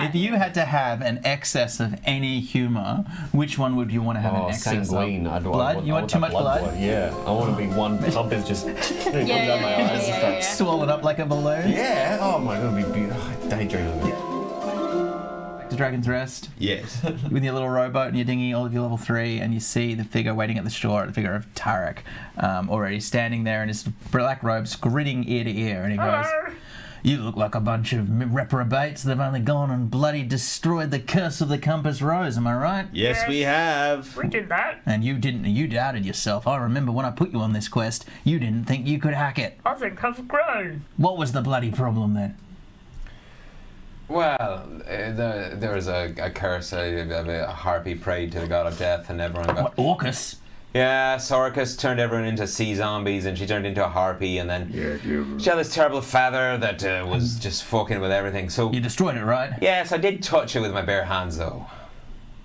If you had to have an excess of any humour, which one would you want to have an excess sanguine. of? Blood? You want too much blood? Yeah, I want to be one pump is just down my eyes and stuff. Swollen up like a balloon? Yeah, oh my god, it'd be beautiful. Daydreaming. To Dragon's Rest. Yes. With your little rowboat and your dinghy, all of your level 3, and you see the figure waiting at the shore, the figure of Tarek, already standing there in his black robes, grinning ear to ear, and he goes, "You look like a bunch of reprobates that have only gone and bloody destroyed the curse of the Compass Rose, am I right? Yes, we have. We did that. And you didn't, you doubted yourself. I remember when I put you on this quest, you didn't think you could hack it. I think I've grown. What was the bloody problem then?" Well, there was a curse. A harpy prayed to the god of death, and everyone got... What, Orcus? Yeah, Sorcus turned everyone into sea zombies, and she turned into a harpy, and then she had this terrible feather that was just fucking with everything. So You destroyed it, right? yes, I did touch it with my bare hands, though.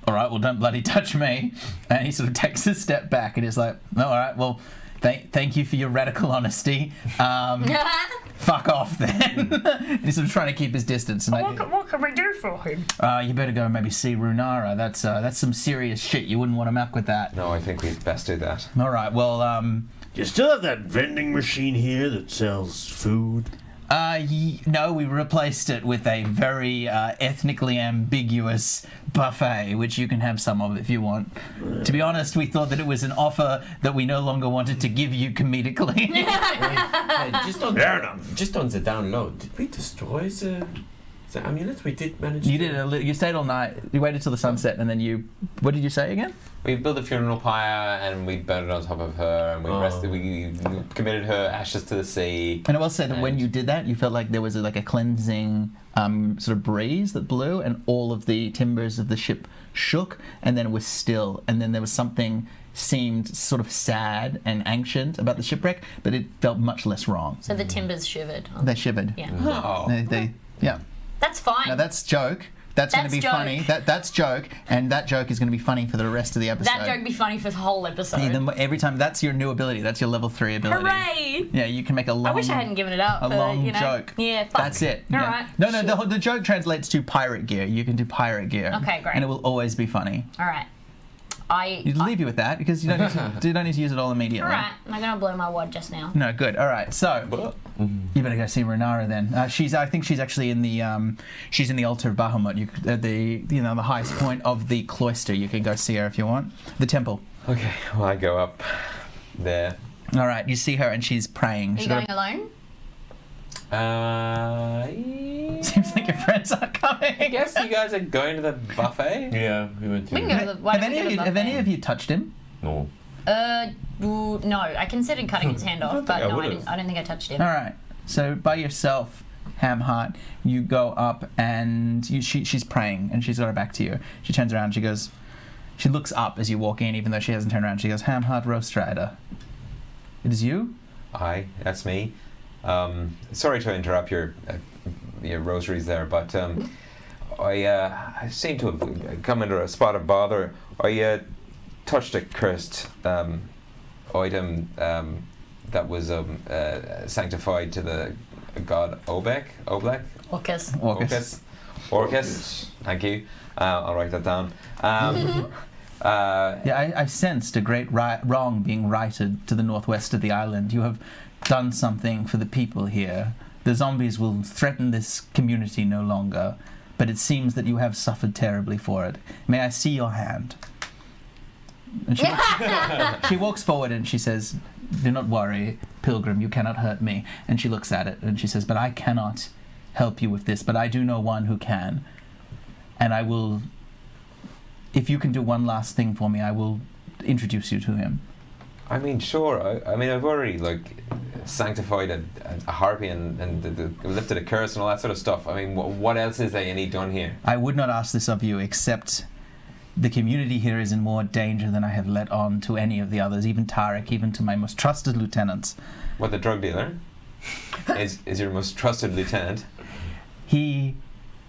All right, well, don't bloody touch me. And he sort of takes a step back and is like, "No, all right, well, thank you for your radical honesty. Fuck off then." And he's sort of trying to keep his distance. And What can we do for him? you better go maybe see Renara. That's some serious shit. You wouldn't want to muck with that. No, I think we'd best do that. All right, well, Do you still have that vending machine here that sells food? no, we replaced it with a very ethnically ambiguous buffet, which you can have some of if you want. To be honest, we thought that it was an offer that we no longer wanted to give you comedically. Hey, Fair enough. Just on the down low, did we destroy the amulet? We did manage You to... did you stayed all night. You waited till the sunset, and then you... What did you say again? We built a funeral pyre, and we burned it on top of her, and we rested. We committed her ashes to the sea. And I will say that when you did that, you felt like there was like a cleansing sort of breeze that blew, and all of the timbers of the ship shook, and then it was still, and then there was something seemed sort of sad and ancient about the shipwreck, but it felt much less wrong. So the timbers shivered. They shivered. Yeah. Oh. Yeah. That's fine. Now that's joke. That's going to be joke. funny. That's joke, and that joke is going to be funny for the rest of the episode. That joke be funny for the whole episode. Every time, that's your new ability. That's your level 3 ability. Hooray! Yeah, you can make a long... I wish I hadn't given it up. A long joke. Yeah, fuck. That's it. All yeah. right. No, the joke translates to pirate gear. You can do pirate gear. Okay, great. And it will always be funny. All right. You'd leave you with that because you don't need to use it all immediately. All right. I'm not gonna blow my wad just now. No, good. All right. So you better go see Renara then. I think she's actually in the altar of Bahamut. The highest point of the cloister. You can go see her if you want. The temple. Okay, well, I go up there. All right. You see her and she's praying. Are you going alone? Seems like your friends aren't coming. I guess you guys are going to the buffet? Yeah, we went to... We can go to the... Why don't we go to the Have any buffet? of you touched him? No. No. I considered cutting his hand off, but no, I don't think I touched him. All right. So by yourself, Hamheart, you go up and she's praying and she's got her back to you. She turns around. She looks up as you walk in, even though she hasn't turned around. She goes, "Hamheart Roastrider. It is you?" Aye, that's me. Sorry to interrupt your rosaries there, but I seem to have come under a spot of bother. I touched a cursed item that was sanctified to the god Oblek. Orcus. Thank you. I'll write that down. I sensed a great wrong being righted to the northwest of the island. You have done something for the people here. The zombies will threaten this community no longer, but it seems that you have suffered terribly for it. May I see your hand? And she walks forward and she says, "Do not worry, pilgrim, you cannot hurt me." And she looks at it and she says, "But I cannot help you with this, but I do know one who can. And I will, if you can do one last thing for me, I will introduce you to him." I mean, sure. I mean, I've already sanctified a harpy and lifted a curse and all that sort of stuff. I mean, what else is there you need done here? I would not ask this of you, except the community here is in more danger than I have let on to any of the others, even Tarek, even to my most trusted lieutenants. What, the drug dealer is your most trusted lieutenant? He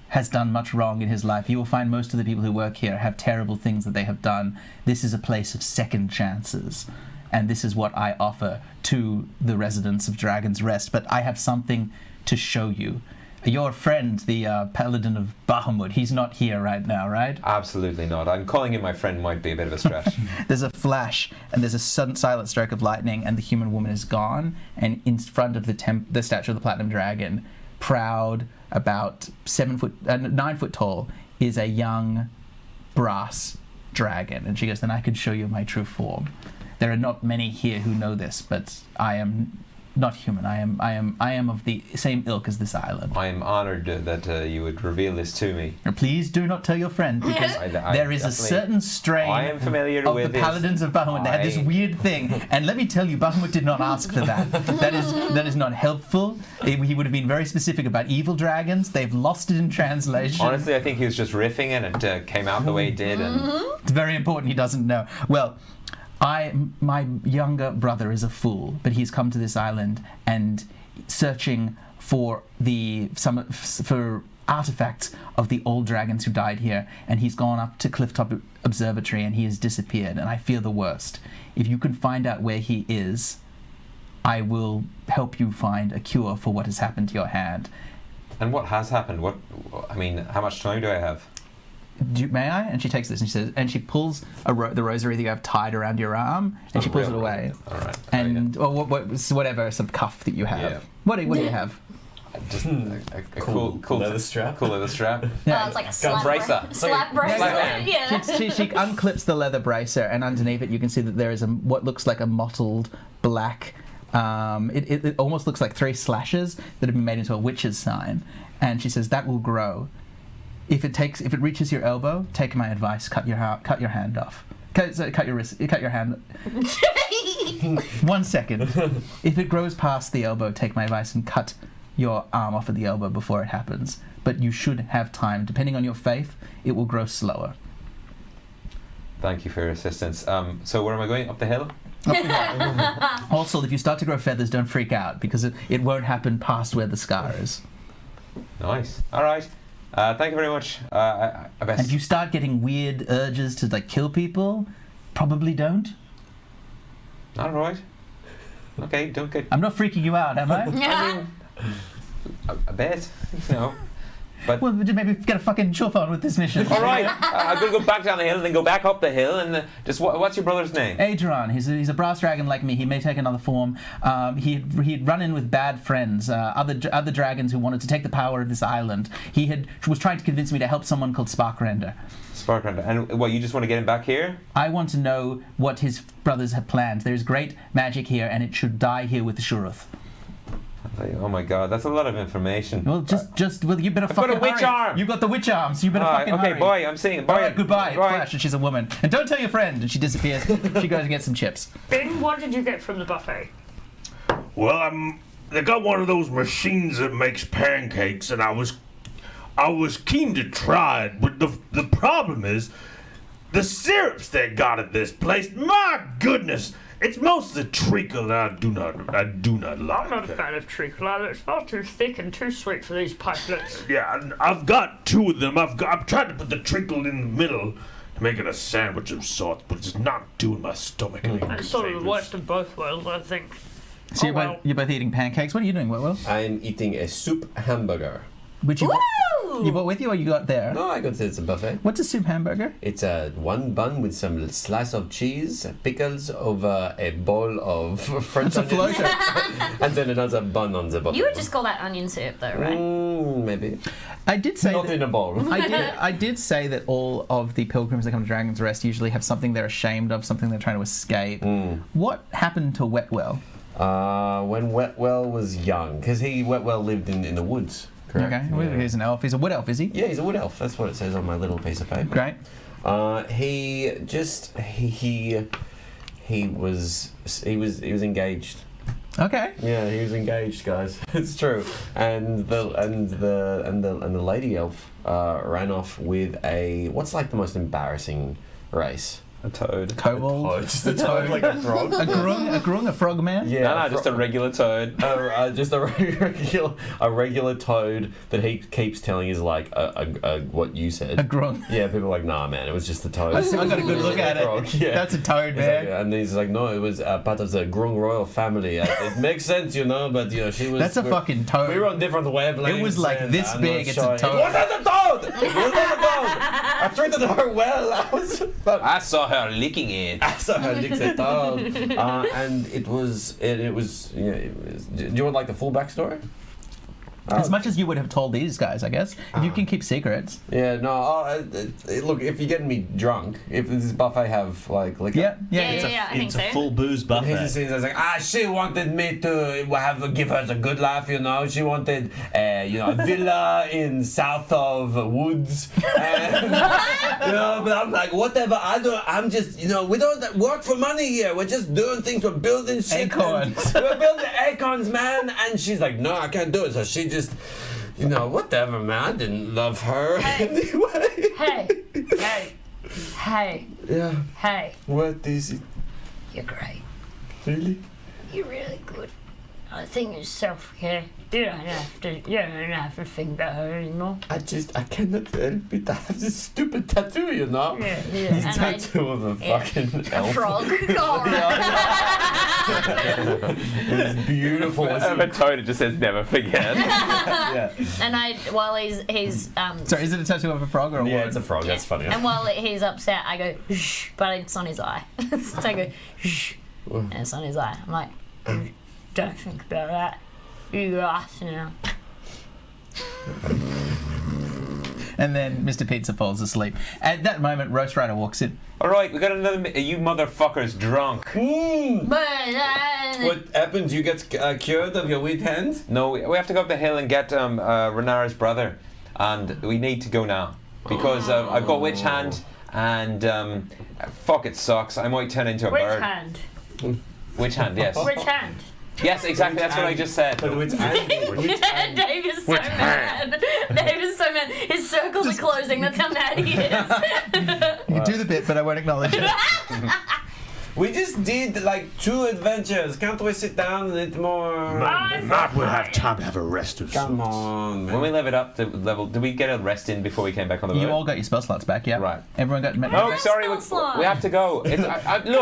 has done much wrong in his life. You will find most of the people who work here have terrible things that they have done. This is a place of second chances. And this is what I offer to the residents of Dragon's Rest. But I have something to show you. Your friend, the paladin of Bahamut, he's not here right now, right? Absolutely not. I'm calling him my friend might be a bit of a stretch. There's a flash, and there's a sudden silent stroke of lightning, and the human woman is gone. And in front of the statue of the Platinum Dragon, proud, about 9 foot tall, is a young brass dragon. And she goes, "Then I could show you my true form. There are not many here who know this, but I am not human. I am of the same ilk as this island. I am honoured that you would reveal this to me. Please do not tell your friend, because there is a certain strain I am familiar of with the paladins of Bahamut. They had this weird thing, and let me tell you, Bahamut did not ask for that. That is not helpful. He would have been very specific about evil dragons. They've lost it in translation. Honestly, I think he was just riffing, and it came out the way it did. And It's very important he doesn't know. Well, my younger brother is a fool, but he's come to this island and searching for for artifacts of the old dragons who died here, and he's gone up to Clifftop Observatory and he has disappeared, and I fear the worst. If you can find out where he is, I will help you find a cure for what has happened to your hand. And what has happened? How much time do I have? May I? And she takes this and she says, and she pulls the rosary that you have tied around your arm, and she pulls it away. All right. And whatever, some cuff that you have. Yeah. What do you have? Just a cool leather strap. Cool leather strap. Oh, it's like a slap bracer. Slap bracer. Slap Yeah. She unclips the leather bracer, and underneath it you can see that there is what looks like a mottled black. It almost looks like 3 slashes that have been made into a witch's sign. And she says that will grow. If it reaches your elbow, take my advice. Cut your hand off. Cut your wrist. Cut your hand. 1 second. If it grows past the elbow, take my advice and cut your arm off at the elbow before it happens. But you should have time. Depending on your faith, it will grow slower. Thank you for your assistance. So where am I going? Up the hill? Also, if you start to grow feathers, don't freak out, because it won't happen past where the scar is. Nice. All right. Thank you very much. I best. And if you start getting weird urges to kill people, probably don't. All right. Okay, don't get. I'm not freaking you out, am I? Yeah. A bit, But well, maybe get a fucking chuff on with this mission. all right, I'm gonna go back down the hill and then go back up the hill and just what's your brother's name? Adron. He's a brass dragon like me. He may take another form. He'd run in with bad friends, other dragons who wanted to take the power of this island. He was trying to convince me to help someone called Sparkrender. Sparkrender. And what, you just want to get him back here? I want to know what his brothers have planned. There's great magic here, and it should die here with the Shurath. Oh my god, that's a lot of information. Well, you better fucking got a witch hurry. arm. You've got the witch arm, so you better fucking hurry. Okay, bye. I'm saying bye. All right, goodbye. Flash, and she's a woman. And don't tell your friend. And she disappears. She goes and gets some chips. Ben, what did you get from the buffet? Well, they got one of those machines that makes pancakes, and I was keen to try it, but the problem is the syrups they got at this place. My goodness, it's mostly treacle, and I do not like. I'm not a fan of treacle either. It's far too thick and too sweet for these pipelets. Yeah, and I've got 2 of them. I've tried to put the treacle in the middle to make it a sandwich of sorts, but it's not doing my stomach any good. It's sort of the favors. worst of both worlds, I think. So you're both eating pancakes. What are you doing, Will? I'm eating a soup hamburger. Which you Woo! brought with you, or you got there? No, I got it. It's a buffet. What's a soup hamburger? It's one bun with some slice of cheese, pickles over a bowl of French It's a onions, floater. and then another bun on the bottom. You would just call that onion soup, though, right? Maybe. I did say Not that, in a bowl. I did say that all of the pilgrims that come to Dragon's Rest usually have something they're ashamed of, something they're trying to escape. What happened to Wetwell? When Wetwell was young, because Wetwell lived in the woods. Correct? Okay, well, he's an elf. He's a wood elf, is he? Yeah, he's a wood elf. That's what it says on my little piece of paper. Great. He was engaged. Okay. Yeah, he was engaged, guys. It's true. And the lady elf ran off with what's like the most embarrassing race? A toad. Kobold. Just a toad like a frog. A grung, a frog man. Yeah, No, just a regular toad. Just a regular toad that he keeps telling is like a what you said. A grung. Yeah, people are like, nah, man, it was just a toad. I got a good look at Frog, it. yeah. That's a toad, He's man. like, and he's like, no, it was part of the Grung royal family. It makes sense, you know, but you know, she was. That's a fucking toad. We were on different wavelengths. It was like and this I'm big, not it's a sure. toad. It wasn't a toad. It wasn't a toad. I treated her well. I saw her licking it. I saw her lick the toad, and it was. Do you want like the full backstory? As much as you would have told these guys, I guess. If you can keep secrets. Yeah, no. Look, if you're getting me drunk, if this buffet have like liquor. Yeah. I think It's so. a full booze He's buffet. just saying, like, she wanted me to give her a good laugh, you know. She wanted, a villa in south of Woods, and, But I'm like, whatever. I'm just, we don't work for money here. We're just doing things. We're building shit. Acorns. We're building acorns, man. And she's like, no, I can't do it. So she just, whatever, man. I didn't love her anyway. Hey. Yeah. Hey. What is it? You're great. Really? You're really good. I think it's self-care. You don't have to think about her anymore. I cannot help it. I have this stupid tattoo, Yeah. This And tattoo of a fucking a elf. frog. It's beautiful. I have a toad that just says never forget. Yeah. And while he's Sorry, is it a tattoo of a frog or a Yeah, what? it's a frog. That's funny. and while he's upset, I go shh, but it's on his eye. So I go shh, and it's on his eye. I'm like, don't think about that. You ask now. And then Mr. Pizza falls asleep. At that moment, Roast Rider walks in. All right, we got another. You motherfuckers drunk. But What happens? You get cured of your weak hand? No, we have to go up the hill and get Renara's brother, and we need to go now because I've got witch hand, and fuck, it sucks. I might turn into a Which bird. hand? Witch hand, yes. Which hand? Yes, exactly. That's what I just said. But which hand? Dave is so mad. Dave is so mad. His circles are closing. That's how mad he is. You can do the bit, but I won't acknowledge it. We just did like 2 adventures. Can't we sit down and eat more? Not we'll have time to have a rest of Come sorts. on, man. When we level up the level, did we get a rest in before we came back on the road? You all got your spell slots back, yeah? Right. Everyone got... Oh, Where's sorry, spell slot? we have to go. Look. Can I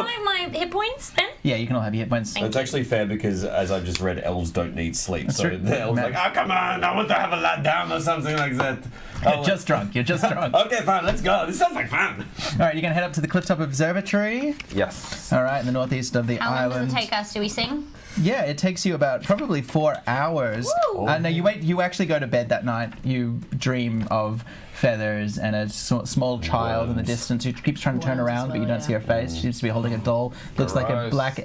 have my hit points then? Yeah, you can all have your hit points. It's actually fair because, as I've just read, elves don't need sleep. That's So true. the elves Ma- like, oh, come on, I want to have a lie down or something like that. You're just drunk. You're just drunk. All Okay, fine, let's go. This sounds like fun. right, you're going to head up to the Clifftop Observatory. Yes. All right, in the northeast of the How long island. does it take us? Do we sing? Yeah, it takes you about probably 4 hours. Woo! No, you wait. You actually go to bed that night. You dream of feathers and a small child in the Worms. distance who keeps trying to turn Worms as around, but you well, don't see her face. She seems to be holding a doll. Looks like a Gross. black,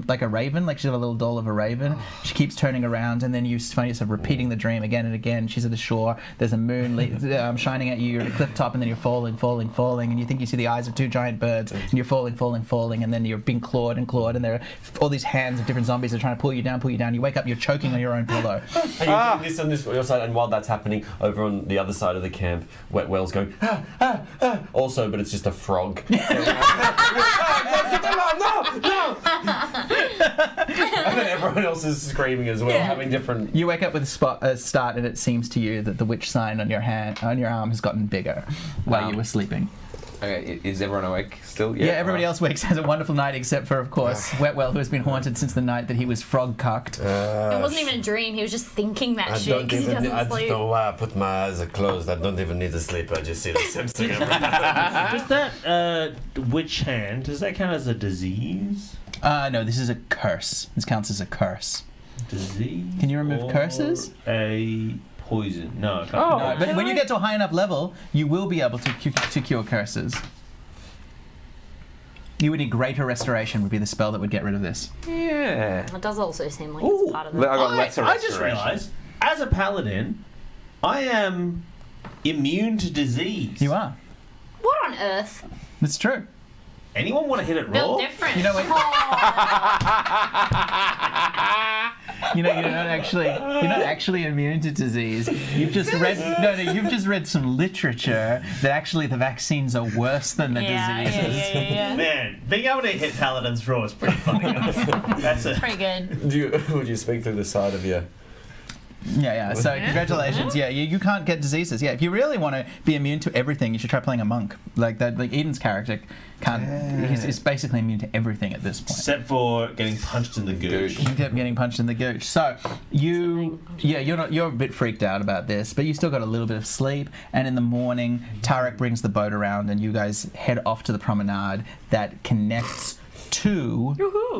like a raven. Like she's got a little doll of a raven. She keeps turning around, and then you find yourself repeating the dream again and again. She's at the shore. There's a moon shining at you. You're at a cliff top, and then you're falling, and you think you see the eyes of 2 giant birds, and you're falling, and then you're being clawed, and there are all these hands of different zombies that are trying to pull you down. You wake up, you're choking on your own pillow. And you're doing this on this your side, and while that's happening, over on the other side of the camp, Wet Well's going, also, but it's just a frog. No! And then everyone else is screaming as well, having different... You wake up with a start, and it seems to you that the witch sign on your arm has gotten bigger while Wow. you were sleeping. Okay, is everyone awake still? Yeah, everybody else wakes has a wonderful night, except for, of course, Wetwell, who has been haunted since the night that he was frog-cucked. It wasn't even a dream. He was just thinking that I shit don't because he even. doesn't I just sleep. know why I put my eyes closed. I don't even need to sleep. I just see the same thing every day. Does that witch hand, does that count as a disease? No, this is a curse. This counts as a curse. Disease? Can you remove or curses? A poison? No, I can't. Oh. No, but when you get to a high enough level, you will be able to cure curses. You would need Greater Restoration would be the spell that would get rid of this. Yeah. It does also seem like Ooh. it's part of I the... got lesser I just restoration. realised, as a paladin, I am immune to disease. You are. What on earth? It's true. Anyone want to hit it raw? Built different. You know what? you're not actually immune to disease. You've just read some literature that actually the vaccines are worse than the diseases. Yeah. Man, being able to hit Paladin's Raw is pretty funny. That's a Pretty good. Would you speak through the side of your... Yeah. So congratulations. Yeah, you can't get diseases. Yeah, if you really want to be immune to everything, you should try playing a monk. Like that. Like Eden's character can't. He's basically immune to everything at this point. except for getting punched in the gooch. You kept getting punched in the gooch. So you're a bit freaked out about this, but you still got a little bit of sleep. And in the morning, Tarek brings the boat around, and you guys head off to the promenade that connects to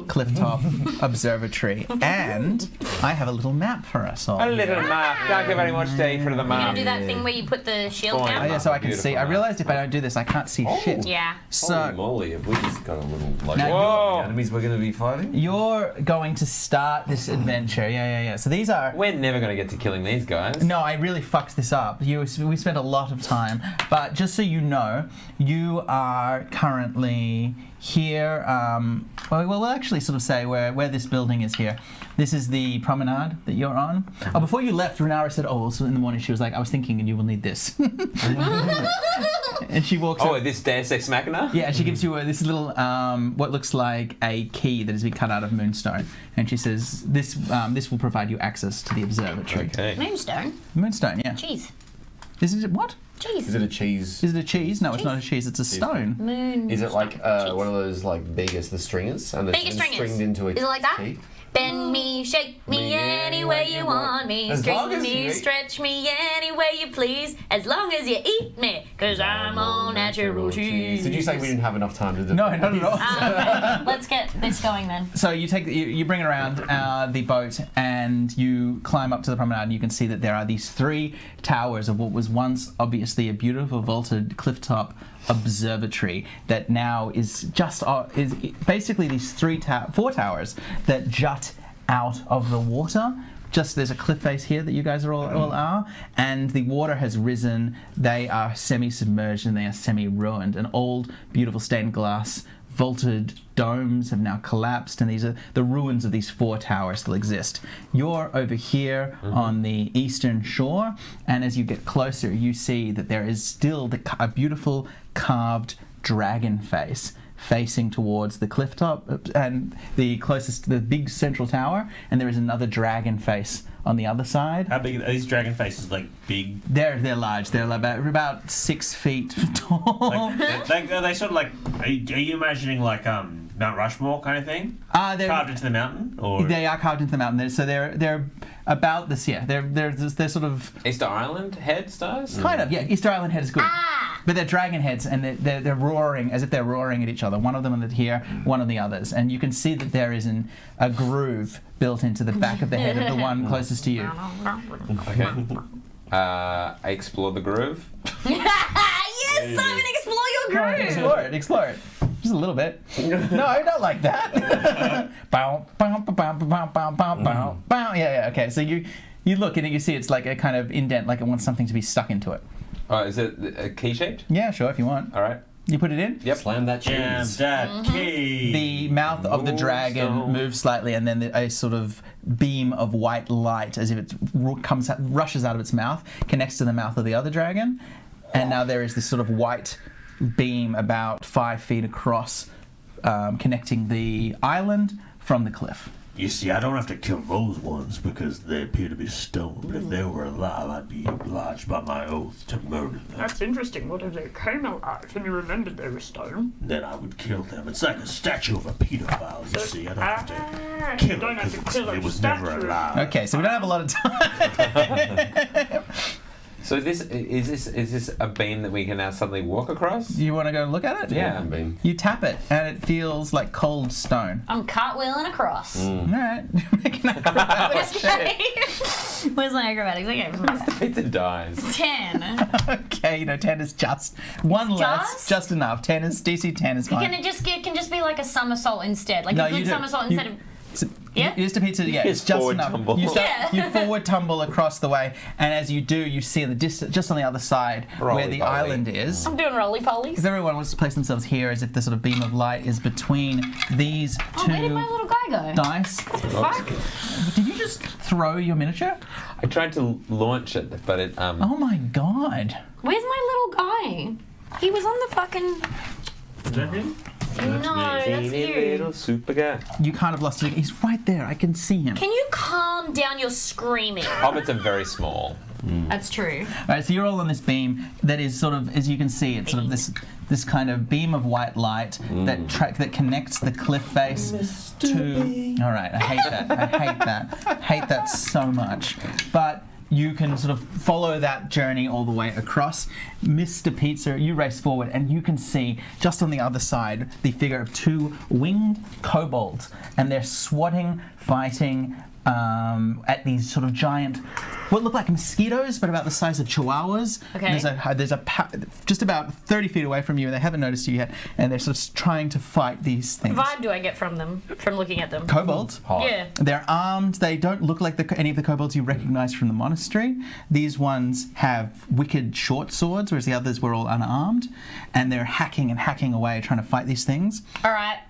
Clifftop Observatory. And I have a little map for us all. A little map. Don't give any much day for the You're map. gonna do that thing where you put the shield Fine. Oh, down? yeah, so I can Beautiful see. I map. realized if I don't do this, I can't see shit. Yeah. Holy So moly, have we just got a little... Like, Now, Whoa. enemies we're going to be fighting? you're going to start this adventure. Yeah. So these are... We're never going to get to killing these guys. No, I really fucked this up. We spent a lot of time. But just so you know, you are currently here. We'll actually sort of say where this building is here. This is the promenade that you're on. Oh, before you left, Renara said, so in the morning she was like, I was thinking and you will need this. And she walks Oh, up. this Deus Ex Machina? Yeah, she gives you this little, what looks like a key that has been cut out of moonstone. And she says, this will provide you access to the observatory. Okay. Moonstone. Moonstone, yeah. Cheese. Is it what? Cheese. Is it a cheese? Is it a cheese? No, it's not a cheese. It's a stone. Moon. Is it like cheese. one of those like biggest the stringers and Biggest it's stringers. stringed into a Is it like that? key? Bend me, shake me any way you want me. As long String as me, you- stretch me any way you please. As long as you eat me, cause I'm all natural cheese. Did you say we didn't have enough time to do No, not at all. Okay, let's get this going then. So you you bring it around the boat and you climb up to the promenade and you can see that there are these 3 towers of what was once obviously a beautiful vaulted clifftop observatory that now is just is basically these 4 towers that jut out of the water. Just there's a cliff face here that you guys are all are, and the water has risen. They are semi-submerged and they are semi-ruined. An old, beautiful stained glass vaulted domes have now collapsed, and these are the ruins of these 4 towers still exist. You're over here on the eastern shore, and as you get closer, you see that there is still a beautiful carved dragon face facing towards the cliff top and the big central tower, and there is another dragon face on the other side. How big are these dragon faces? Like big? They're large. They're about 6 feet tall. Are they sort of like? Are you imagining like Mount Rushmore kind of thing? They're Carved into the mountain, or they are carved into the mountain. So they're about this. Yeah, they're sort of Easter Island head stars? kind of Easter Island head is good. But they're dragon heads, and they're roaring as if they're roaring at each other. One of them on here, one on the others, and you can see that there is a groove built into the back of the head of the one closest to you. Okay. I explore the groove. Yes, Simon, explore your groove. Explore it. Just a little bit. No, not like that. Bow, bow, bow, bow, bow, bow, bow, bow, bow. Yeah. Okay. So you look and you see it's like a kind of indent, like it wants something to be stuck into it. Oh, is it a key shaped? Yeah, sure, if you want. All right. You put it in. Yep. Slam that jam cheese. that key. The mouth of the dragon Moonstone. moves slightly, and then a sort of beam of white light, as if it rushes out of its mouth, connects to the mouth of the other dragon, and now there is this sort of white beam about 5 feet across, connecting the island from the cliff. You see, I don't have to kill those ones because they appear to be stone. But if they were alive, I'd be obliged by my oath to murder them. That's interesting. What if they came alive and you remembered they were stone? Then I would kill them. It's like a statue of a pedophile, you see. I don't have to You kill don't it have to because kill it a was never statue. alive. Okay, so we don't have a lot of time. So is this a beam that we can now suddenly walk across? You want to go look at it? Yeah. Beam. You tap it, and it feels like cold stone. I'm cartwheeling across. All right, making acrobatics check. Where's my acrobatics? Okay. Pizza dies. 10. Okay, 10 is just one less, just enough. 10 is DC. 10 is fine. Can it just be like a somersault instead? Like No, a you good do. somersault You- instead of... So, Yeah? Just a pizza, yeah, it's Just just forward enough. tumble. You forward tumble across the way, and as you do, you see in the just on the other side where the Roly-poly. island is. I'm doing roly-polies. Because everyone wants to place themselves here as if the sort of beam of light is between these Oh, where did my two little guy I go? dice. Fuck. Did you just throw your miniature? I tried to launch it, but it Oh my god. Where's my little guy? He was on the fucking. Is that him? No, that's teeny you. little super guy. You kind of lost it. He's right there. I can see him. Can you calm down your screaming? Hobbits are very small. That's true. All right, so you're all on this beam that is sort of, as you can see, it's sort of this kind of beam of white light that connects the cliff face to. All right, I hate that. I hate that. I hate that so much. But you can sort of follow that journey all the way across. Mr. Pizza, you race forward, and you can see just on the other side the figure of two winged kobolds, and they're swatting, fighting at these sort of giant, what look like mosquitoes, but about the size of chihuahuas. Okay. There's a just about 30 feet away from you, and they haven't noticed you yet, and they're sort of trying to fight these things. What vibe do I get from them, from looking at them? Kobolds. Yeah. They're armed. They don't look like any of the kobolds you recognize from the monastery. These ones have wicked short swords, whereas the others were all unarmed, and they're hacking and hacking away trying to fight these things. All right.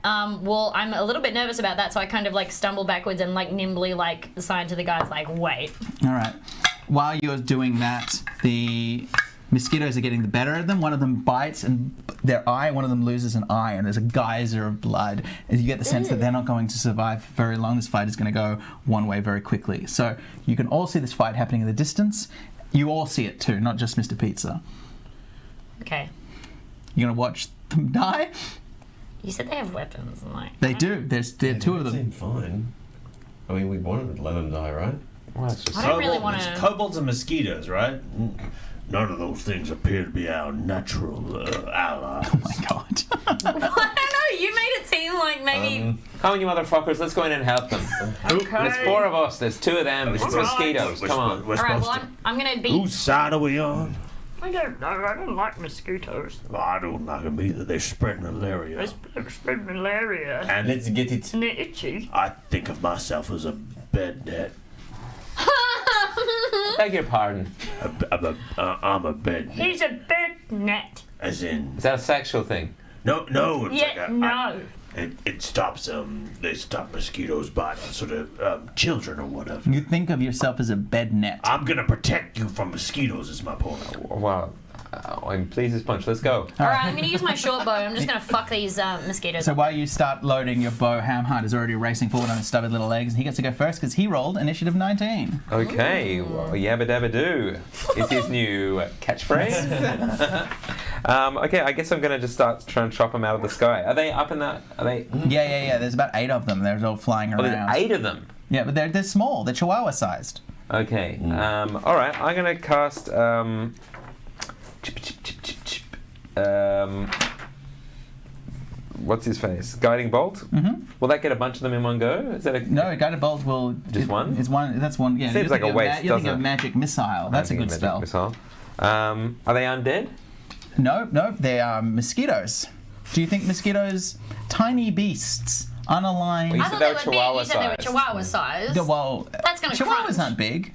Well, I'm a little bit nervous about that, so I kind of like stumble backwards and like nimbly like sign to the guys like, wait. All right. While you're doing that, the mosquitoes are getting the better of them. One of them bites, and one of them loses an eye, and there's a geyser of blood. And you get the sense that they're not going to survive very long. This fight is going to go one way very quickly. So you can all see this fight happening in the distance. You all see it too, not just Mr. Pizza. Okay. You're going to watch them die? You said they have weapons. I'm like, They do. There's two of them. Seem fine. I mean, we wanted to let them die, right? Well, that's just I don't really want to. Kobolds and mosquitoes, right? None of those things appear to be our natural allies. Oh my god. I don't know. You made it seem like maybe. Come on, you motherfuckers, let's go in and help them. There's four of us, there's two of them, it's mosquitoes, come on. We're All right. supposed Well, I'm gonna be. Whose side are we on? I don't know. I don't like mosquitoes. Well, I don't like them either. They spread malaria. They spread malaria. And Let's get it. And they're itchy. I think of myself as a bed net. Beg your pardon. I'm a bed net. He's a bed net. As in, Is that a sexual thing? no. It's Yeah, like no. it stops they stop mosquitoes biting sort of children or whatever. You think of yourself as a bed net. I'm gonna protect you from mosquitoes. Is my point. Wow. I'm pleased as punch, let's go. All right. I'm gonna use my short bow. I'm just gonna fuck these mosquitoes. So while you start loading your bow, Hamhart is already racing forward on his stubborn little legs, and he gets to go first because he rolled initiative 19. Okay, well, yabba dabba doo is his new catchphrase. Okay, I guess I'm gonna just start trying to chop them out of the sky. Are they up in that? Are they? Yeah. There's about 8 of them. They're all flying Oh, around. there's 8 of them. Yeah, but they're small. They're chihuahua sized. Okay. All right. I'm gonna cast. What's his face? Guiding bolt. Mm-hmm. Will that get a bunch of them in one go? Is that a No, guided bolt will. Just one? It's one. That's one. Yeah. Seems you're like a thinking of waste, You're thinking doesn't of it? magic missile. That's a good magic spell. missile. Are they undead? No, they are mosquitoes. Do you think mosquitoes, tiny beasts, unaligned? You I said thought they they were would be. You said they were chihuahua-sized. chihuahua size. Well, That's gonna chihuahuas crunch. aren't big.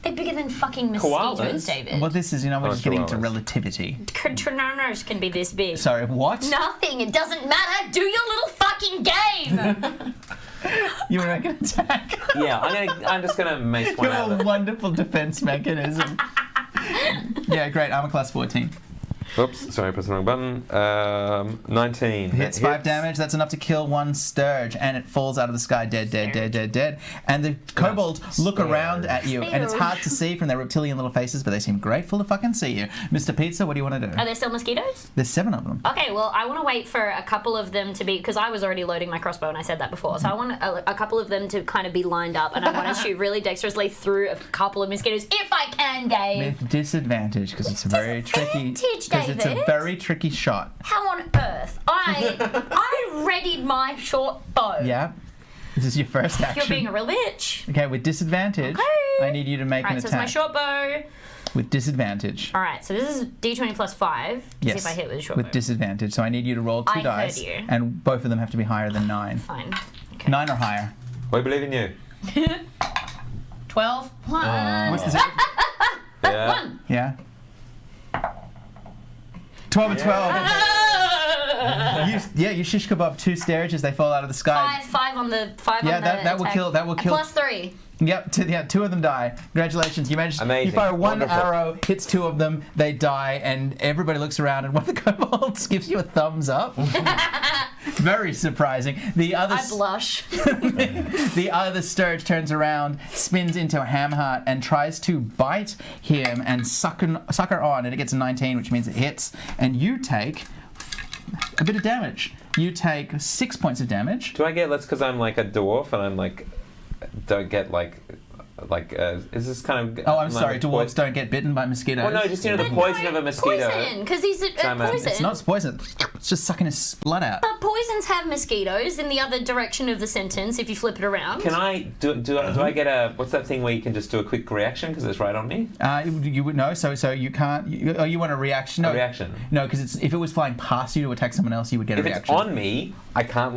They're bigger than fucking mosquitoes, Koalas? David. Well, this is, we're Oh, just getting into chihuahuas. relativity. Controllers can be this big. Sorry, what? Nothing. It doesn't matter. Do your little fucking game. You were making an attack. Yeah, I'm just gonna mace one out. Your wonderful defense mechanism. Yeah, great. Armor class 14. Oops, sorry, I pressed the wrong button. 19. Hits 5 damage. That's enough to kill one sturge, and it falls out of the sky dead. And the kobolds look around at you, and it's hard to see from their reptilian little faces, but they seem grateful to fucking see you. Mr. Pizza, what do you want to do? Are there still mosquitoes? There's 7 of them. Okay, well, I want to wait for a couple of them to be, because I was already loading my crossbow and I said that before, so I want a couple of them to kind of be lined up, and I want to shoot really dexterously through a couple of mosquitoes, if I can, Dave. With disadvantage, because it's a very tricky. Disadvantage, Because it's a David. very tricky shot. How on earth? I readied my short bow. Yeah. This is your first action. You're being a real bitch. Okay, with disadvantage, Okay. I need you to make Alright, an so it's my attack. short bow. With disadvantage. Alright, so this is d20 plus 5. To Yes. see if I hit with a short with bow. disadvantage. So I need you to roll 2 I heard dice. you. And both of them have to be higher than 9. Fine. Okay. 9 or higher. We believe in you. 12. What's the Yeah. 1. Yeah. 12 and 12. You shish kebab 2 sturges. They fall out of the sky. Five on the that will attack. kill. That will kill. Plus 3. Yep, 2 of them die. Congratulations, you managed. Amazing. You fire one Wonderful. arrow, hits 2 of them, they die, and everybody looks around, and one of the kobolds gives you a thumbs up. Very surprising. The other I blush. the other sturge turns around, spins into a Hamheart, and tries to bite him and suck her on, and it gets a 19, which means it hits, and you take a bit of damage. You take 6 points of damage. Do I get that's because I'm like a dwarf and I'm like don't get like is this kind of Oh, I'm sorry. Dwarves don't get bitten by mosquitoes. Well, no, just the poison of a mosquito. Poison, because he's a poison. It's not poison. It's just sucking his blood out. But poisons have mosquitoes in the other direction of the sentence if you flip it around. Can I do I get a what's that thing where you can just do a quick reaction because it's right on me? You would know. So you can't. You want a reaction? No, A reaction. No, because if it was flying past you to attack someone else, you would get a If reaction. it's on me, I can't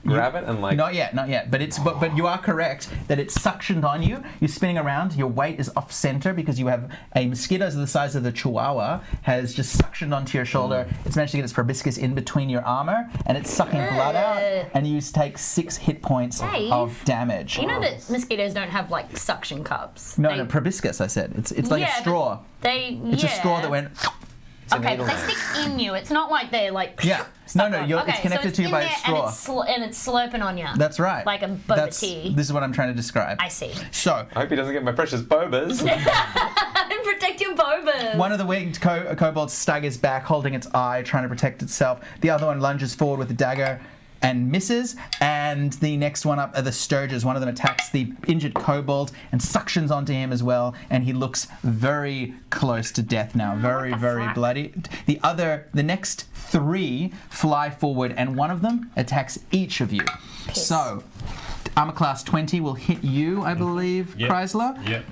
grab it and Not yet. But you are correct that it's suctioned on you. You're spinning around. Your weight is off center because you have a mosquito the size of the chihuahua has just suctioned onto your shoulder. It's managed to get its proboscis in between your armor, and it's sucking blood out. And you take 6 hit points Dave, of damage. You know that mosquitoes don't have like suction cups. No, proboscis. I said it's like a straw. It's a straw that went. Okay, but they stick in you. It's not like they're like. Yeah. stuck No, on. it's connected to you by a straw. And it's slurping on you. That's right. Like a boba tea. This is what I'm trying to describe. I see. So, I hope he doesn't get my precious bobas. Protect your bobas. one of the winged kobolds staggers back, holding its eye, trying to protect itself. The other one lunges forward with a dagger and misses. And the next one up are the sturges. One of them attacks the injured kobold and suctions onto him as well. And he looks very close to death now. Very, very fuck? bloody. The next 3 fly forward, and one of them attacks each of you. Piss. So, armor class 20 will hit you, I believe, Yep. Chrysler. Yep.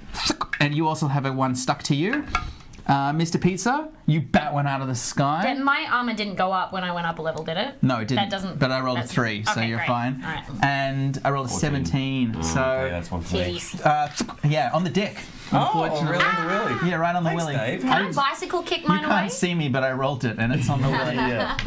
And you also have a 1 stuck to you. Mr. Pizza, you bat one out of the sky. My armor didn't go up when I went up a level, did it? No, it didn't. That doesn't. But I rolled a that's- 3, so okay, you're great. fine. All right. And I rolled a 17. So, Okay, that's one for me. Titties. yeah, on the dick. Oh, Unfortunately. really? Yeah, right on the Thanks, willy. Dave. Can I bicycle kick mine You away? can't see me, but I rolled it, and it's on the willy. Yeah.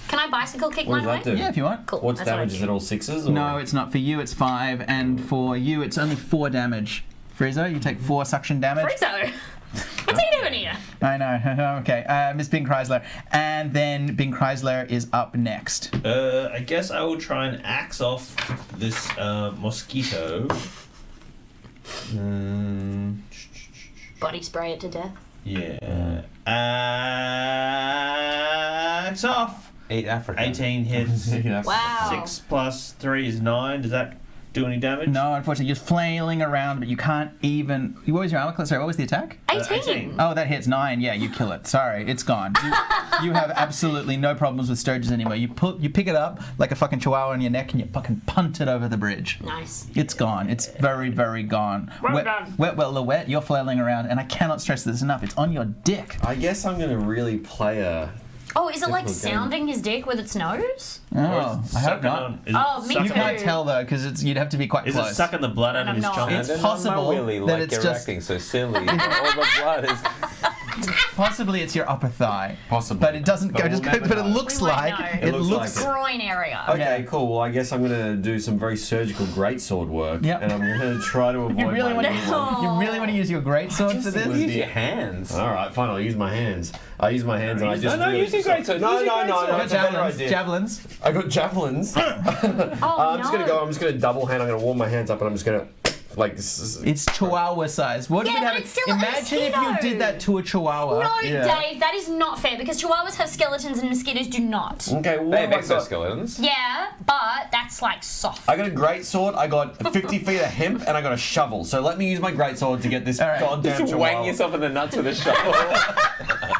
Can I bicycle kick What mine does away? that do? Yeah, if you want. Cool. What's that's what I damage? Is do. it all 6s? Or? No, it's not. For you, it's 5, and for you, it's only 4 damage. Friezo, you take 4 suction damage. Friezo. What's he doing here? I know. Okay, Miss Bing Chrysler. And then Bing Chrysler is up next. I guess I will try and axe off this mosquito. Body spray it to death. Yeah. Axe off. 8 Africa. 18 hits. Wow. 6 plus 3 is 9. Does that do any damage? No, unfortunately, you're flailing around, but you can't even. What was your armor class? Sorry, what was the attack? 18. Oh, that hits 9. Yeah, you kill it. Sorry, it's gone. You have absolutely no problems with sturges anymore. You pick it up like a fucking chihuahua on your neck, and you fucking punt it over the bridge. Nice. It's gone. It's very, very gone. Well done. Wet, you're flailing around, and I cannot stress this enough. It's on your dick. I guess I'm going to really play a... Oh, is it like Difficult game. sounding his dick with its nose? Oh, I hope not. Oh, me You too. can't tell though, because you'd have to be quite Is close. it sucking the blood out of I'm his not. chunk? It's And possible on my willy, that like it's you're just- acting so silly. All the blood is. Possibly it's your upper thigh. Possibly. But it doesn't But go. we'll But never it know. looks We won't like know. it It looks looks. like Groin area. Okay, Yeah. cool. Well, I guess I'm going to do some very surgical greatsword work. Yep. And I'm going to try to avoid You really want my to? You really want to use your greatsword for it this? would Use be- your hands. All right, fine. I'll use my hands. I use my hands and I just... No, really- use your greatsword. No, Use your no, no, greatsword. no. Got It's a better javelins. idea. Javelins. I got javelins. I'm just going to go. I'm just going to double hand. I'm going to warm my hands up and I'm just going to... Like this is... It's chihuahua size. What if Yeah, it but had? it's still a Imagine if you mosquito. did that to a chihuahua. No, Yeah. Dave, that is not fair because chihuahuas have skeletons and mosquitoes do not. Okay, well, They what have have I got? exoskeletons. Yeah, but that's like soft. I got a great sword. I got 50 feet of hemp, and I got a shovel. So let me use my great sword to get this All right. goddamn Just chihuahua. wang yourself in the nuts with a shovel.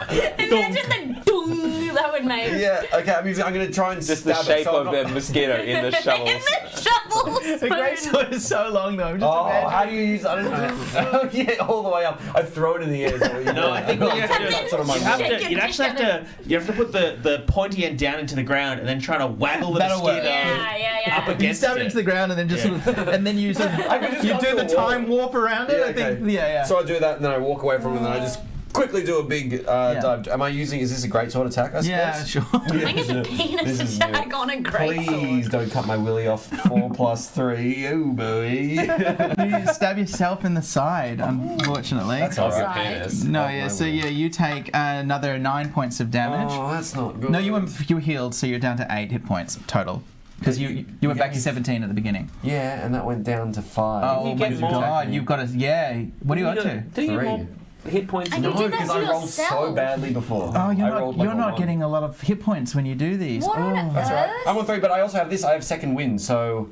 Imagine the dung that would make. Yeah. Okay. I'm going to try and Just the stab shape it. So I'm of not- the mosquito in the In shovels. the shovel The spoon. greatsword is so long though. Just Oh, imagine. how do you use? I don't know. Yeah, all the way up. I throw it in the air. Is that what you No, do? I think what you have to do That's sort of my you have rule. to, you'd actually have to put the pointy end down into the ground and then try to waggle the That'll work. mosquito Yeah. up You against stab it it. into the ground and then just sort of, and then you sort of, I could just you go do to the a wall. time warp around it. Yeah, I think. okay. Yeah. So I do that, and then I walk away from it, and then I just quickly do a big dive. Am I using? Is this a greatsword attack? I suppose? Yeah, sure. I think it's a penis attack on a great Please sword. don't cut my willy off. 4 + 3. Oh boy. You stab yourself in the side, unfortunately. That's Not alright. good penis. No, Oh, yeah. my So word. yeah, you take another 9 points of damage. Oh, that's not good. No, you were healed, so you're down to 8 hit points total. Because you went back to 17 at the beginning. Yeah, and that went down to 5. Oh you my get more? god, you've got to. Yeah. What are you up to? Do you get more hit points? And you No, did that because to I rolled so yourself. badly before. Oh, I you're rolled not. like You're a not 1. getting a lot of hit points when you do these. What on That's right. earth? I'm on 3, but I also have this. I have second wind, so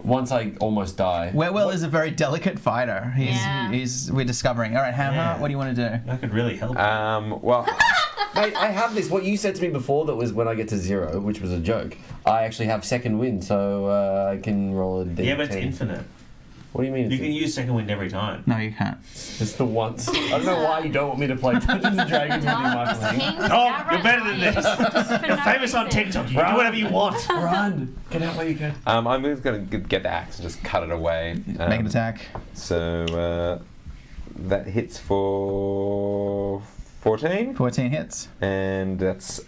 once I almost die. Will is a very delicate fighter. Yeah. We're discovering. All right, Hammer, Yeah. what do you want to do? That could really help. Well, Mate, I have this. What you said to me before, that was when I get to 0, which was a joke. I actually have second wind, so I can roll a d10. yeah, but it's infinite. What do you mean? You can use second wind every time. No, you can't. It's the once. I don't know why you don't want me to play Dungeons and Dragons with you, Michael. Oh, you're better than this. You're famous on TikTok. You can do whatever you want. Run! Get out while you can. I'm just going to get the axe and just cut it away. Make an attack. So that hits for 14, 14 hits. and that's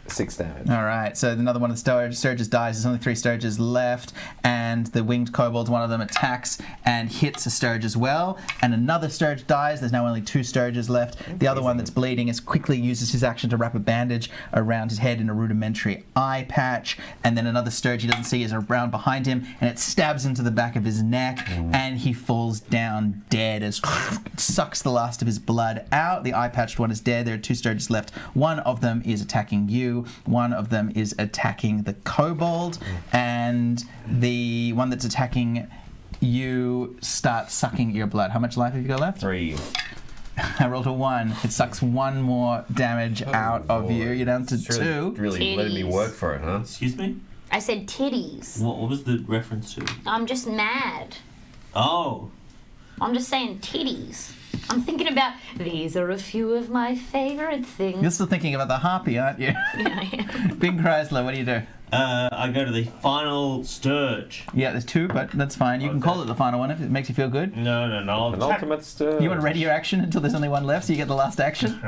6 damage. All right, so another one of the Sturges dies. There's only 3 Sturges left, and the winged kobold, one of them attacks and hits a Sturge as well, and another Sturge dies. There's now only 2 Sturges left. The other one that's bleeding quickly uses his action to wrap a bandage around his head in a rudimentary eye patch, and then another Sturge he doesn't see is around behind him, and it stabs into the back of his neck, and he falls down dead as it sucks the last of his blood out. The eye patched one is dead. There are 2 Sturges left. One of them is attacking you. One of them is attacking the kobold, and the one that's attacking you starts sucking your blood. How much life have you got left? 3. I rolled a 1. It sucks 1 more damage out of you. You're down to 2. Really letting me Titties. work for it, huh? Excuse me? I said titties. What was the reference to? I'm just mad. Oh. I'm just saying titties. I'm thinking about, these are a few of my favorite You're things. still thinking about the harpy, aren't you? Big Chrysler, what do you do? I go to the final sturge. Yeah, there's 2, but that's fine. You can Okay. call it the final one if it makes you feel good. No. I'll An attack, ultimate stir. You want to ready your action until there's only 1 left, so you get the last action?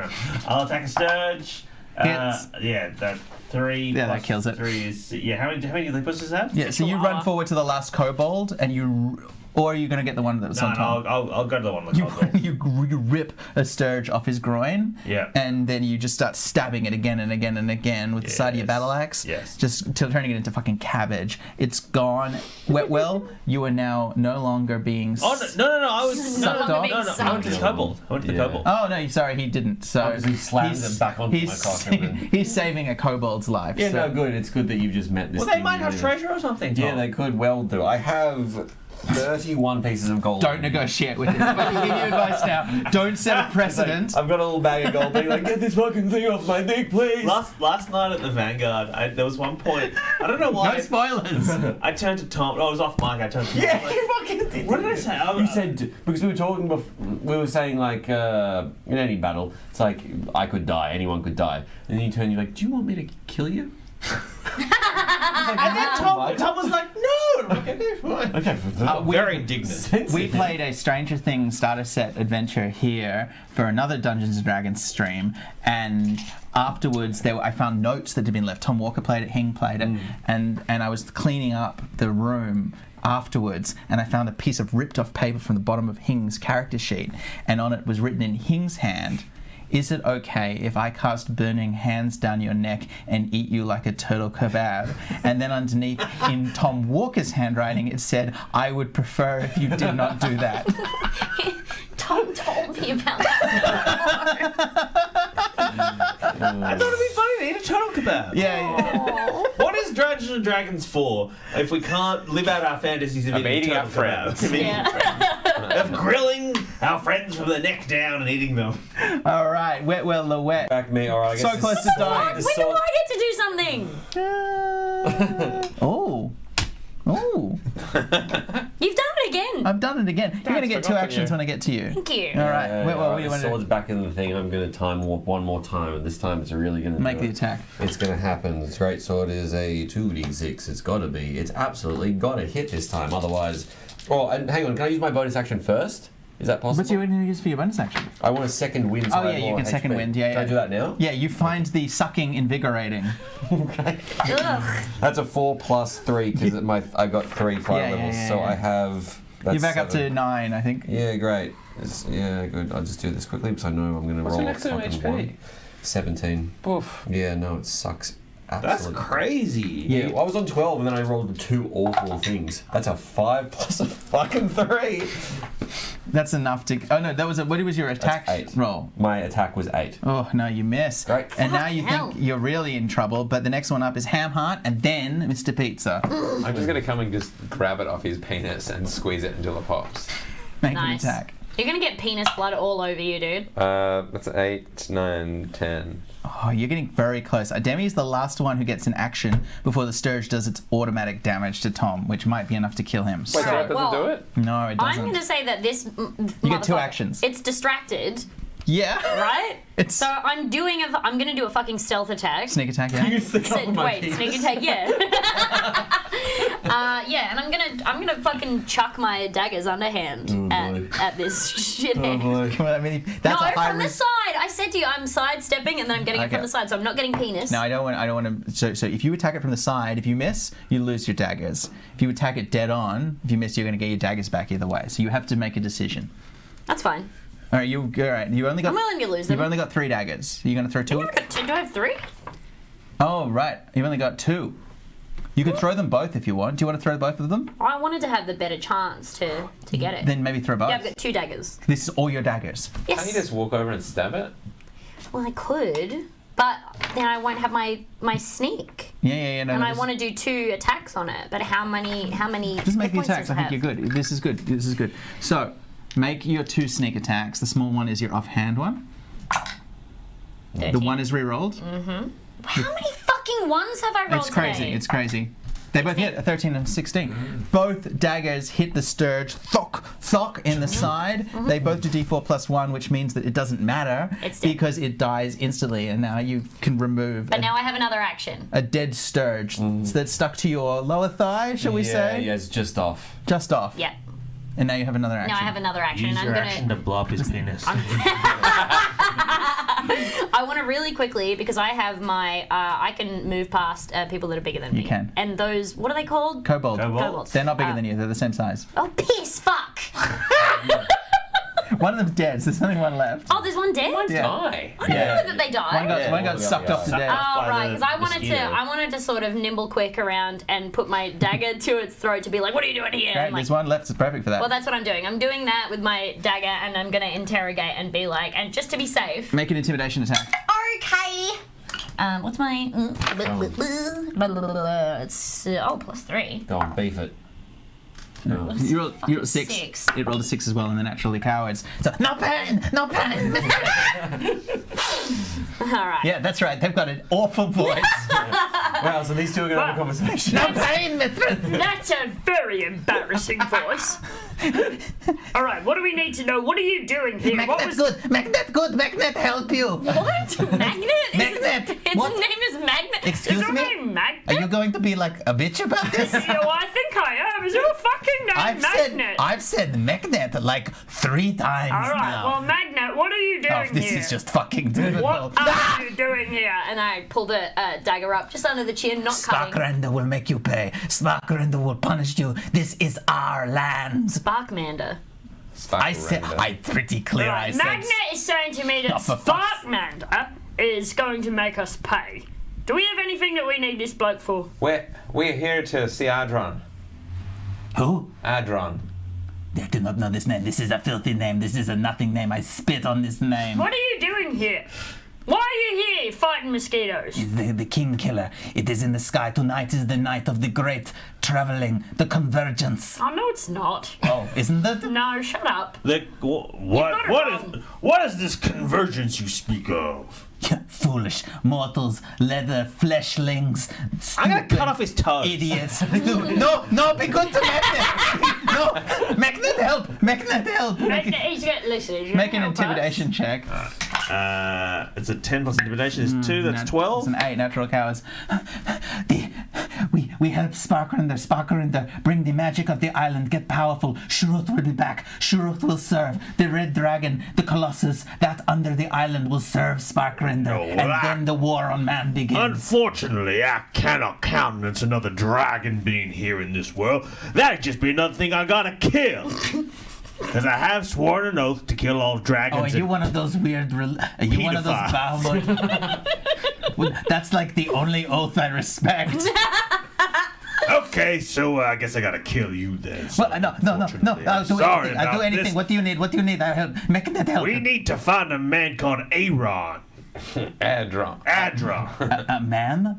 I'll attack a sturge. Hits. Yeah, that 3 Yeah, that plus kills it. 3 is... Yeah, how many leap does that? Yeah, so you run forward to the last kobold, and you... Or are you going to get the one that's No, on top? I'll go to the one with You, the you rip a Sturge off his groin, Yeah. and then you just start stabbing it again and again and again with the side of your Yes. battle axe. Yes. Just till turning it into fucking cabbage. It's gone. Wetwell, you are now no longer being. Oh, no, I was... Sucked off? No, I went to the kobold. Yeah. Oh no, sorry, he didn't. So because he slammed he's- it back onto he's, my cock and then- he's saving a kobold's life. Yeah, so. no, good. It's good that you've just met this Well, they thing might you have really- treasure or something, Yeah, Tom. they could well do. I have 31 pieces of gold. Don't negotiate with him. I'm going to give you advice now. Don't set a precedent. I've got a little bag of gold being like, get this fucking thing off my dick, please. Last night at the Vanguard, there was one point... I don't know why... No spoilers. I turned to Tom... Oh, it was off mic. I turned to Tom. Yeah, I was like, you fucking did. what did I say? You said, because we were talking before, we were saying like, in any battle, it's like, I could die, anyone could die. And then you turn, you're like, do you want me to kill you? And then Tom was like, no! And I'm like, okay, fine. Okay, Very indignant. We played a Stranger Things starter set adventure here for another Dungeons & Dragons stream, and afterwards I found notes that had been left. Tom Walker played it, Hing played it, and I was cleaning up the room afterwards, and I found a piece of ripped off paper from the bottom of Hing's character sheet, and on it was written in Hing's hand, "Is it okay if I cast burning hands down your neck and eat you like a turtle kebab?" And then underneath, in Tom Walker's handwriting, it said, "I would prefer if you did not do that." Tom told me about that. I thought it'd be funny to eat a turtle kebab. Yeah. What is Dungeons and Dragons for if we can't live out our fantasies of eating our turtle friends. kebabs? Of eating Yeah. of grilling our friends from the neck down and eating them. All right, Wetwell the Wet. back me, or I guess So close to dying. When do I get to do something? Oh. Oh. You've done it again. I've done it again. You're going to get 2 forgotten actions you. when I get to you. Thank you. All right. Wetwell, what do you the want to sword's do? back in the thing. I'm going to time warp one more time, and this time it's really going to Make the attack. It's going to happen. This great sword is a 2d6. It's got to be. It's absolutely got to hit this time. Otherwise... Oh, and hang on. Can I use my bonus action first? Is that possible? What's you going to use for your bonus action? I want a second wind. So Oh, yeah, you can second wind, yeah, Can I yeah. do that now? Yeah, you find the sucking invigorating. Okay. Ugh. That's a 4 plus 3 because I got 3 fire Yeah, yeah, levels, yeah, so yeah. I have. That's You're back up to 7. 9, I think. Yeah, great. Yeah, good. I'll just do this quickly because I know I'm going to What's roll your a maximum fucking HP? 1. 17. Oof. Yeah, no, it sucks. That's Absolutely. crazy. Yeah, well, I was on 12 and then I rolled 2 awful things. That's a 5 plus a fucking 3. That's enough to. Oh no, that was what was your attack That's 8. roll? My attack was 8. Oh no, you miss. Great. And now you hell. think you're really in trouble. But the next one up is Hamheart, and then Mr. Pizza. I'm just gonna come and just grab it off his penis and squeeze it until it pops. Make Nice. an attack. You're gonna get penis blood all over you, dude. That's 8, 9, 10. Oh, you're getting very close. Demi is the last one who gets an action before the Sturge does its automatic damage to Tom, which might be enough to kill him. Wait, So, so that doesn't well, do it? no, it doesn't. I'm gonna say that this. You get 2 motherfucker, actions. It's distracted, Yeah. right? It's So I'm gonna do a fucking stealth attack. sneak attack. Yeah. Sneak attack, yeah. Yeah, and I'm gonna fucking chuck my daggers underhand at this shithead. Well, I mean, that's No, a high from the risk. side. I said to you, I'm sidestepping, and then I'm getting it Okay. from the side, so I'm not getting penis. No, I don't want to. So if you attack it from the side, if you miss, you lose your daggers. If you attack it dead on, if you miss, you're going to get your daggers back either way. So you have to make a decision. That's fine. All right, you only got. I'm willing to lose them. You've only got 3 daggers. Are you going to throw 2? I've got 2. Do I have 3? Oh right, you've only got 2. You could throw them both if you want. Do you want to throw both of them? I wanted to have the better chance to get it. Then maybe throw both. Yeah, I've got 2 daggers. This is all your daggers. Yes. Can't you just walk over and stab it? Well, I could, but then I won't have my sneak. Yeah. No, And I just- want to do 2 attacks on it. But how many? Just make hit the points attacks. does I it think you're have? good. This is good. This is good. So, make your 2 sneak attacks. The small one is your offhand one. The 13. one is re-rolled. How many fucking ones have I rolled It's crazy. today? It's crazy. They both hit a 13 and 16. Both daggers hit the Sturge, thok in the side. They both do d4 plus 1, which means that it doesn't matter It's dead. because it dies instantly. And now you can remove But now I have another action. a dead Sturge that's stuck to your lower thigh, shall we say? Yeah, it's just off. Just off. Yeah. And now you have another action. Now I have another action, Use and your I'm action gonna. to blow up his penis. I want to really quickly because I have my. I can move past people that are bigger than me. You can. And those, what are they called? Kobold. Kobolds. They're not bigger than you. They're the same size. Oh, piss! Fuck! One of them's dead, so there's only one left. Oh, there's one dead. Yeah. Die. I didn't know that they died. One got sucked off to death. Oh by right, the because I wanted to sort of nimble quick around and put my dagger to its throat to be like, what are you doing here? Okay, And like, there's one left. It's perfect for that. well, that's what I'm doing. I'm doing that with my dagger, and I'm gonna interrogate and be like, and just to be safe. Make an intimidation attack. Okay. What's my? It's plus 3. Go on, beef it. You rolled 6. 6. It rolled a 6 as well, and they're naturally cowards. So, no pain! No pain! All right. Yeah, that's right. They've got an awful voice. Wow, so these two are going to have a conversation. No pain! That's a very embarrassing voice. All right, what do we need to know? What are you doing here? What Magnet good! Magnet good! Magnet help you! What? Magnet? Magnet. Its What? name is Magnet. Excuse Is your me? name Magnet? Are you going to be like a bitch about this? I think I am. Is your fucking name Magnet? I've said Magnet like 3 times All right, now. well, Magnet, what are you doing Oh, this here? is just fucking difficult. What are you doing here? And I pull the dagger up just under the chin, not cutting. Sparkrender will make you pay. Sparkrender will punish you. This is our land. Sparkmander. I said, I'm pretty clear. I Right, said. Magnet is saying to me that Oh, for fuck's- Sparkmander is going to make us pay. Do we have anything that we need this bloke for? We're here to see Adron. Who? Adron. They do not know this name. This is a filthy name. This is a nothing name. I spit on this name. What are you doing here? Why are you here fighting mosquitoes? The king killer. It is in the sky. Tonight is the night of the great traveling, the convergence. Oh, no, it's not. Oh, isn't it? No, shut up. What is this convergence you speak of? Foolish mortals, leather fleshlings. I'm gonna stupid cut off his toes. Idiots. No, be good to Magnet. No, Magnet, help. Magnet, help. Magnet, he's got, listen, he's Make an gonna help us. intimidation check. It's a 10 plus intimidation is 2, that's 12. It's an 8, natural cowards. we help Sparkrender bring the magic of the island, get powerful. Shruth will be back. Shruth will serve. The red dragon, the colossus, that under the island will serve Sparkrender. And then the war on man begins. Unfortunately, I cannot countenance another dragon being here in this world. That'd just be another thing I gotta kill. Because I have sworn an oath to kill all dragons. Oh, are you one of those weird... Are you one of those Bahamut? Well, that's like the only oath I respect. Okay, so I guess I gotta kill you then. Well, no. I'll do Sorry anything. I'll do about anything. this. What do you need? I'll help. Mechnet help. We need to find a man called Aaron. Adron. A man?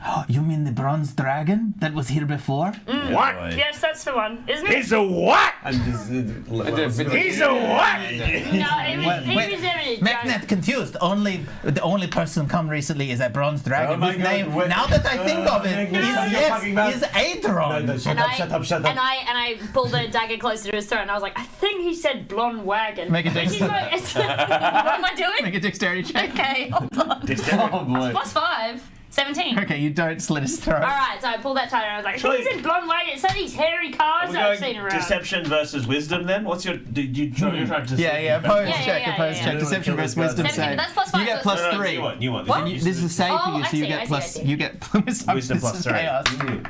Oh, you mean the bronze dragon that was here before? What? Yes, that's the one, isn't it? He's a what? He's a what? No, he was a Mechnet confused. The only person come recently is a bronze dragon. Oh my whose God, name, wait. now that I think of it, Mechnet, is Adron. No, shut up. And I pulled the dagger closer to his throat, and I was like, I think he said blonde wagon. Make a Which is like, what am I doing? Make a dexterity check. Okay, hold on. Oh boy. Plus 5. 17. Okay, you don't slit his throat. Alright, so I pulled that tighter and I was like, I think he said blonde wagon. It's these hairy cars that I've seen around. Deception versus wisdom then? What's your... You're trying to... Yeah, opposed Yeah, check, yeah, opposed yeah, check. yeah. Deception versus wisdom 17, save. but that's plus 5. You get so plus it's- 3. You want. What? This is a save for you, Oh, so you I get see, plus. I see. You get wisdom Wisdom plus 3. chaos.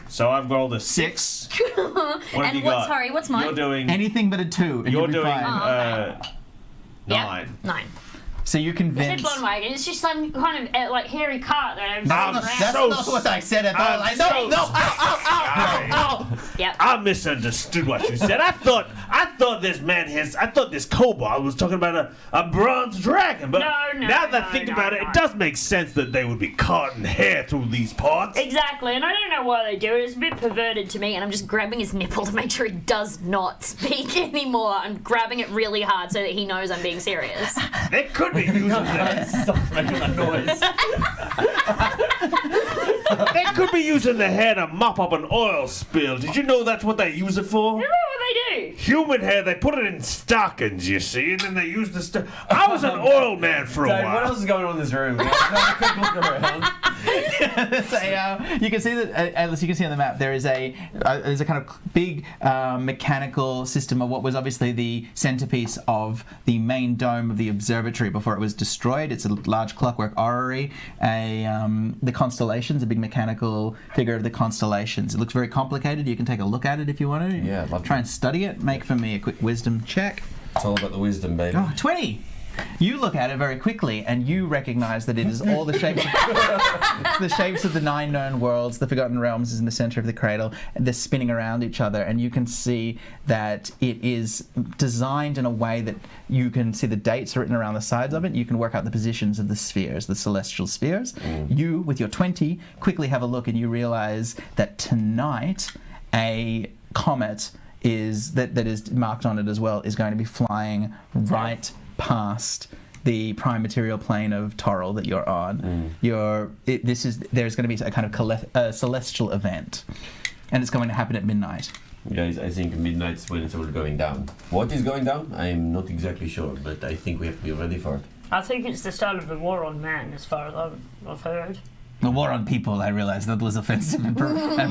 So I've rolled a 6. What have And you got? sorry, what's mine? You're doing... Anything but a 2, and You're you'll be doing... fine. Yeah, 9. 9. So you I said convince. blonde wagon. It's just some kind of like hairy cart that I've That's seen around. not what I said at all. I'm I so don't. No. Ow. Yep. I misunderstood what you said. I thought this kobold was talking about a bronze dragon. But No, now that I think about it, it does make sense that they would be carting hair through these parts. Exactly, and I don't know why they do it. It's a bit Perverted to me, and I'm just grabbing his nipple to make sure he does not speak anymore. I'm grabbing it really hard so that he knows I'm being serious. They could be using the Stop making that noise. they could be using the hair to mop up an oil spill. Did you know that's what they use it for? Remember what they do? Human hair, they put it in stockings, you see, and then they use the I was an oil man for a Dave, while. what else is going on in this room? Have a quick look around. You can see that, as you can see on the map, there's a kind of big mechanical system of what was obviously the centerpiece of the main dome of the observatory before it was destroyed. It's a large clockwork orrery. The constellations, a big mechanical figure of the constellations. It looks very complicated. You can take a look at it if you want to. Yeah, I'd love Try to. and study it. Make for me a quick wisdom check. It's all about the wisdom, baby. Oh, 20! You look at it very quickly and you recognize that it is all the shapes the shapes of the 9 known worlds. The Forgotten Realms is in the center of the cradle, and they're spinning around each other, and you can see that it is designed in a way that you can see the dates written around the sides of it. You can work out the positions of the spheres, the celestial spheres. You, with your 20, quickly have a look and you realize that tonight a comet that is marked on it as well is going to be flying right past the prime material plane of Toril that you're on. There's going to be a kind of celestial event, and it's going to happen at midnight. Guys, I think midnight's when it's all going down. What is going down? I'm not exactly sure, but I think we have to be ready for it. I think it's the start of the war on man, as far as I've heard. The war on people, I realized that was offensive and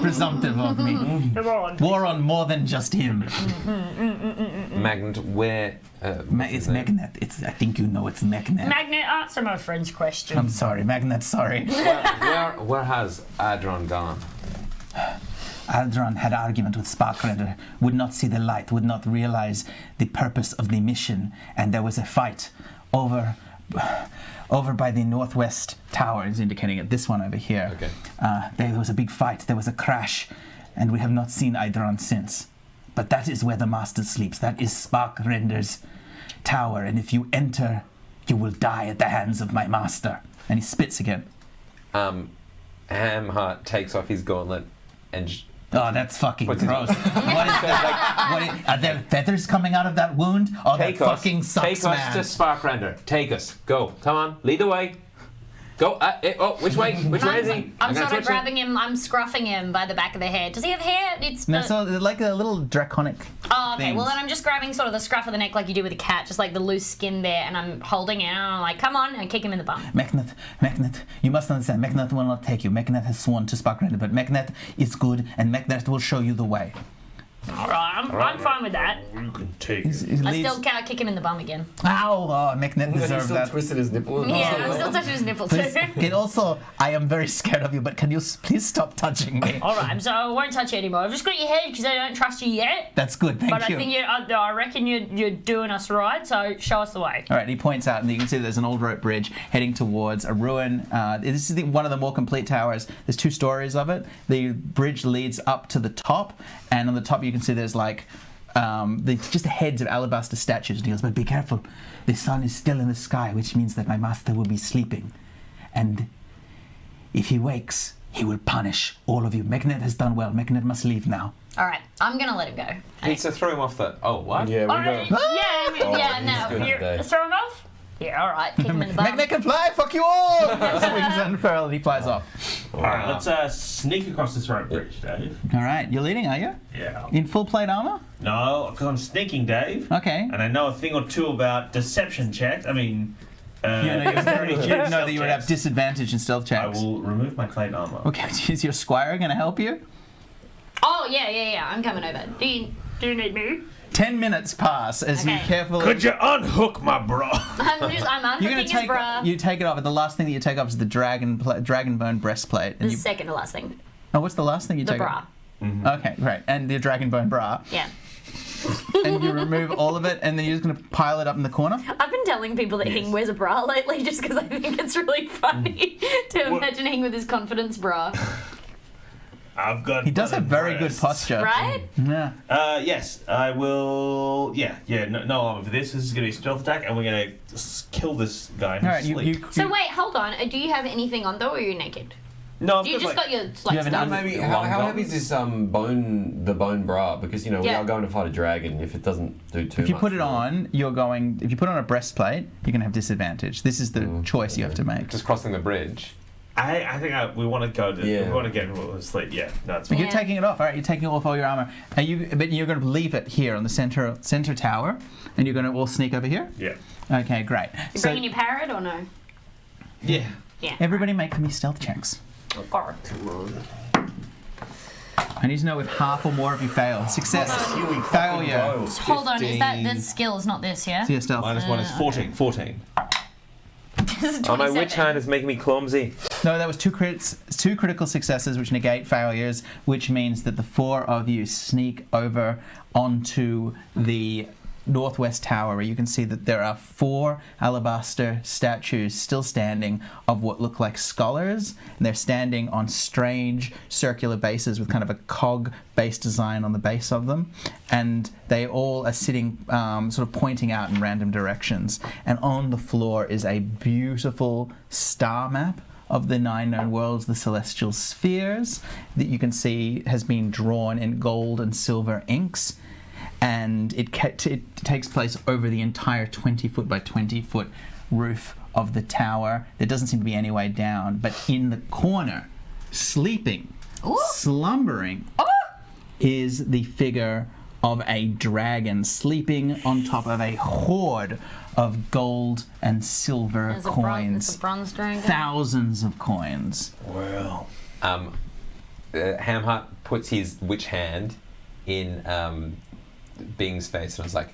presumptive of me. The war on War on more than just him. Magnet, where... It's Magnet. I think you know it's Magnet. Magnet, answer my friend's question. I'm sorry, Magnet, sorry. where has Adron gone? Aldron had argument with Sparkrender, would not see the light, would not realize the purpose of the mission, and there was a fight over by the northwest tower, is indicating it, this one over here. Okay. There was a big fight, there was a crash, and we have not seen Aldron since. But that is where the master sleeps. That is Sparkrender's tower, and if you enter, you will die at the hands of my master. And he spits again. Hamheart takes off his gauntlet and... Oh, that's fucking What's his- gross. Are there feathers coming out of that wound? Oh, that fucking sucks, Take man. us to Sparkrender. Take us. Go. Come on. Lead the way. Go. Which way? Which way is he? I'm gonna sort of switch grabbing him. I'm scruffing him by the back of the hair. Does he have hair? It's No, so like a little draconic. Oh, okay. things. Well, then I'm just grabbing sort of the scruff of the neck like you do with a cat, just like the loose skin there, and I'm holding it, and I'm like, come on, and kick him in the bum. Meknet, you must understand, Meknet will not take you. Meknet has sworn to Sparkrender, but Meknet is good, and Meknet will show you the way. All right, I'm fine with that. You can take He's- it. he I leads- still can't kick him in the bum again. Ow! Oh, Meknet He's deserved still that. twisting his nipple. Yeah, I'm still touching his nipple too. Please, and also, I am very scared of you, but can you please stop touching me? All right, so I won't touch you anymore. I've just got your head because I don't trust you yet. That's good, thank But you. I think I reckon you're doing us right. So show us the way. All right, he points out, and you can see there's an old rope bridge heading towards a ruin. This is one of the more complete towers. There's 2 stories of it. The bridge leads up to the top, and on the top you can see there's like just the heads of alabaster statues. And he goes, but be careful, the sun is still in the sky, which means that my master will be sleeping. And if he wakes, he will punish all of you. Meknet has done well. Meknet must leave now. All right, I'm gonna let him go. He needs to throw him off the. Oh, what? Yeah, we All go. right, yeah, Yeah, good no. today. throw him off. Yeah, all right, kick him in the bum. Meknet can fly, fuck you all! Swings unfurled and he flies off. All right, let's sneak across this rope bridge, Dave. All right, you're leading, are you? Yeah. In full plate armor? No, because I'm sneaking, Dave. Okay. And I know a thing or two about deception checks. I mean, You know that you would have disadvantage in stealth I checks. will remove my plate armor. Okay, is your squire going to help you? Oh yeah, I'm coming over. Do you need me? 10 minutes pass as you Okay. carefully... Could you unhook my bra? I'm You're unhooking gonna his take bra. you take it off, and the last thing that you take off is the dragon bone breastplate. And The you, second to last thing. oh, what's the last thing you The take bra. off? Okay, right, and the dragon bone bra, Yeah. and you remove all of it, and then you're just gonna pile it up in the corner. I've been telling people that Hing wears a bra lately just because I think it's really funny to imagine Hing with his confidence bra. I've got. He does have very good breasts. posture. Right? Yeah. Yes, I will. Yeah. No armor for this. This is going to be a stealth attack, and we're going to kill this guy in All his right, sleep. So wait, hold on. Do you have anything on though, or are you naked? No, I've You just got your You like have an stuff. Maybe Long how guns. heavy is this the bone bra? Because we Yeah. are going to fight a dragon. If it doesn't do too much. If you put it on, you're going. If you put on a breastplate, you're gonna have disadvantage. This is the choice you have to make. Just crossing the bridge. I think we want to go to. Yeah. We want to get into sleep. Yeah, no, it's But fine. you're taking it off, all right? You're taking off all your armor, and but you're going to leave it here on the center tower, and you're going to all sneak over here. Yeah. Okay, great. You So bringing your parrot or no? Yeah. Yeah. everybody, make me stealth checks. Gar. I need to know if half or more of you fail. Success, failure. Hold on, is that this skill is not this, yeah? So your stealth. -1 is 14. 14. This is Oh, my 27. witch hand is making me clumsy. No, that was two critical successes, which negate failures, which means that the 4 of you sneak over onto the northwest tower, where you can see that there are 4 alabaster statues still standing of what look like scholars, and they're standing on strange circular bases with kind of a cog base design on the base of them, and they all are sitting sort of pointing out in random directions, and on the floor is a beautiful star map of the 9 known worlds, the celestial spheres, that you can see has been drawn in gold and silver inks, and it takes place over the entire 20-foot by 20-foot roof of the tower. There doesn't seem to be any way down, but in the corner, sleeping, slumbering, is the figure of a dragon sleeping on top of a hoard of gold and silver There's a coins. bronze dragon. Thousands of coins. Well, Hamhart puts his witch hand in Bing's face and was like,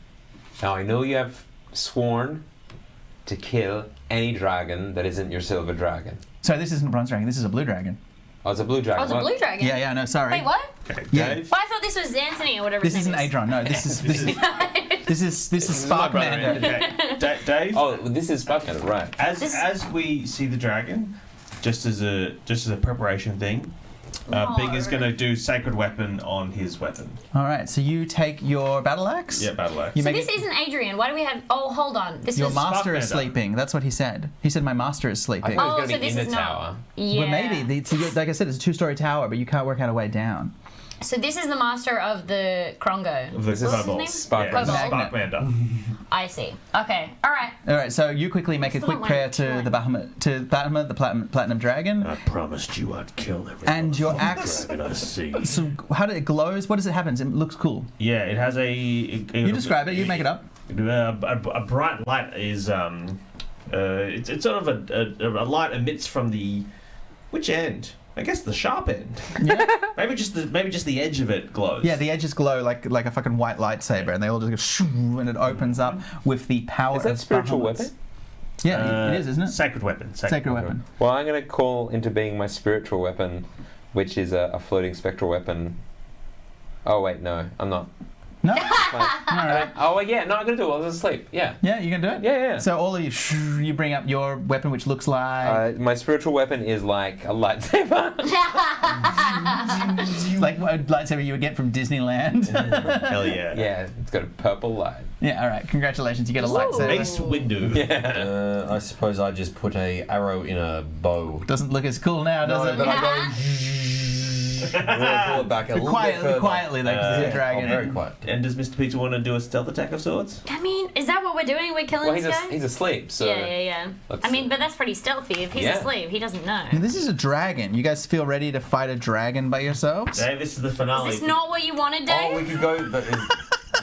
now I know you have sworn to kill any dragon that isn't your silver dragon. So this isn't a bronze dragon, this is a blue dragon. Oh, it's a blue dragon. Oh, it's a blue dragon. Yeah, no, sorry. Wait, what? Okay, Yeah. Dave. Well, I thought this was Anthony or whatever This his isn't name is. Adron. No, this is this is my brother, Sparkman. Okay, Dave. Oh, this is Sparkman, right. As we see the dragon, just as a preparation thing, Bing is going to do sacred weapon on his weapon. All right, so you take your battle axe. Yeah, battle axe. You So make this it, isn't Adrian. Why do we have... Oh, hold on. This your was... master is Sparkman. sleeping. That's what he said. He said my master is I sleeping. thought Oh, it was so going to this be in is the not... tower. Yeah. But maybe, like I said, it's a 2-story tower, but you can't work out a way down. So this is the master of the Krongo. Of the This is kobolds. name? Spark Yeah, Kobold. Sparkmander. I see. Okay. All right. All right, so you quickly make a Still quick don't prayer like to the Bahamut, the platinum dragon, I promised you I'd kill every and your motherfucking axe. dragon I see. So how did it glows? What does it happen? It looks cool. Yeah, it has a. You describe it. You make it up. A bright light is it's sort of a light emits from the which end? I guess the sharp end. Yeah. maybe just the edge of it glows. Yeah, the edges glow like a fucking white lightsaber, and they all just go shoo, and it opens up with the power Is that of spiritual Bahamut's- weapon? Yeah, it is, isn't it? Sacred weapon. Sacred weapon. Well, I'm going to call into being my spiritual weapon, which is a floating spectral weapon. Oh, wait, no, I'm not. No. Like, All right. oh, yeah, no, I'm going to do it while I was asleep. Yeah. Yeah, you can do it. Yeah. So all of you, you bring up your weapon, which looks like My spiritual weapon is like a lightsaber. like what a lightsaber you would get from Disneyland. Hell yeah. Yeah, it's got a purple light. Yeah. All right. Congratulations, you get a lightsaber. Mace Windu. Yeah. I suppose I just put a arrow in a bow. Doesn't look as cool now, does it? But I go. Pull it back a little bit further. Quietly, though, because it's a dragon. Very quiet. And does Mr. Pizza want to do a stealth attack of sorts? I mean, is that what we're doing? We're killing Well, this guy? he's asleep, so. Yeah. let's I mean, see. but that's pretty stealthy. If he's Yeah. asleep, he doesn't know. This is a dragon. You guys feel ready to fight a dragon by yourselves? Dave, this is the finale. Is this not what you wanted, Oh, Dave? we could go. But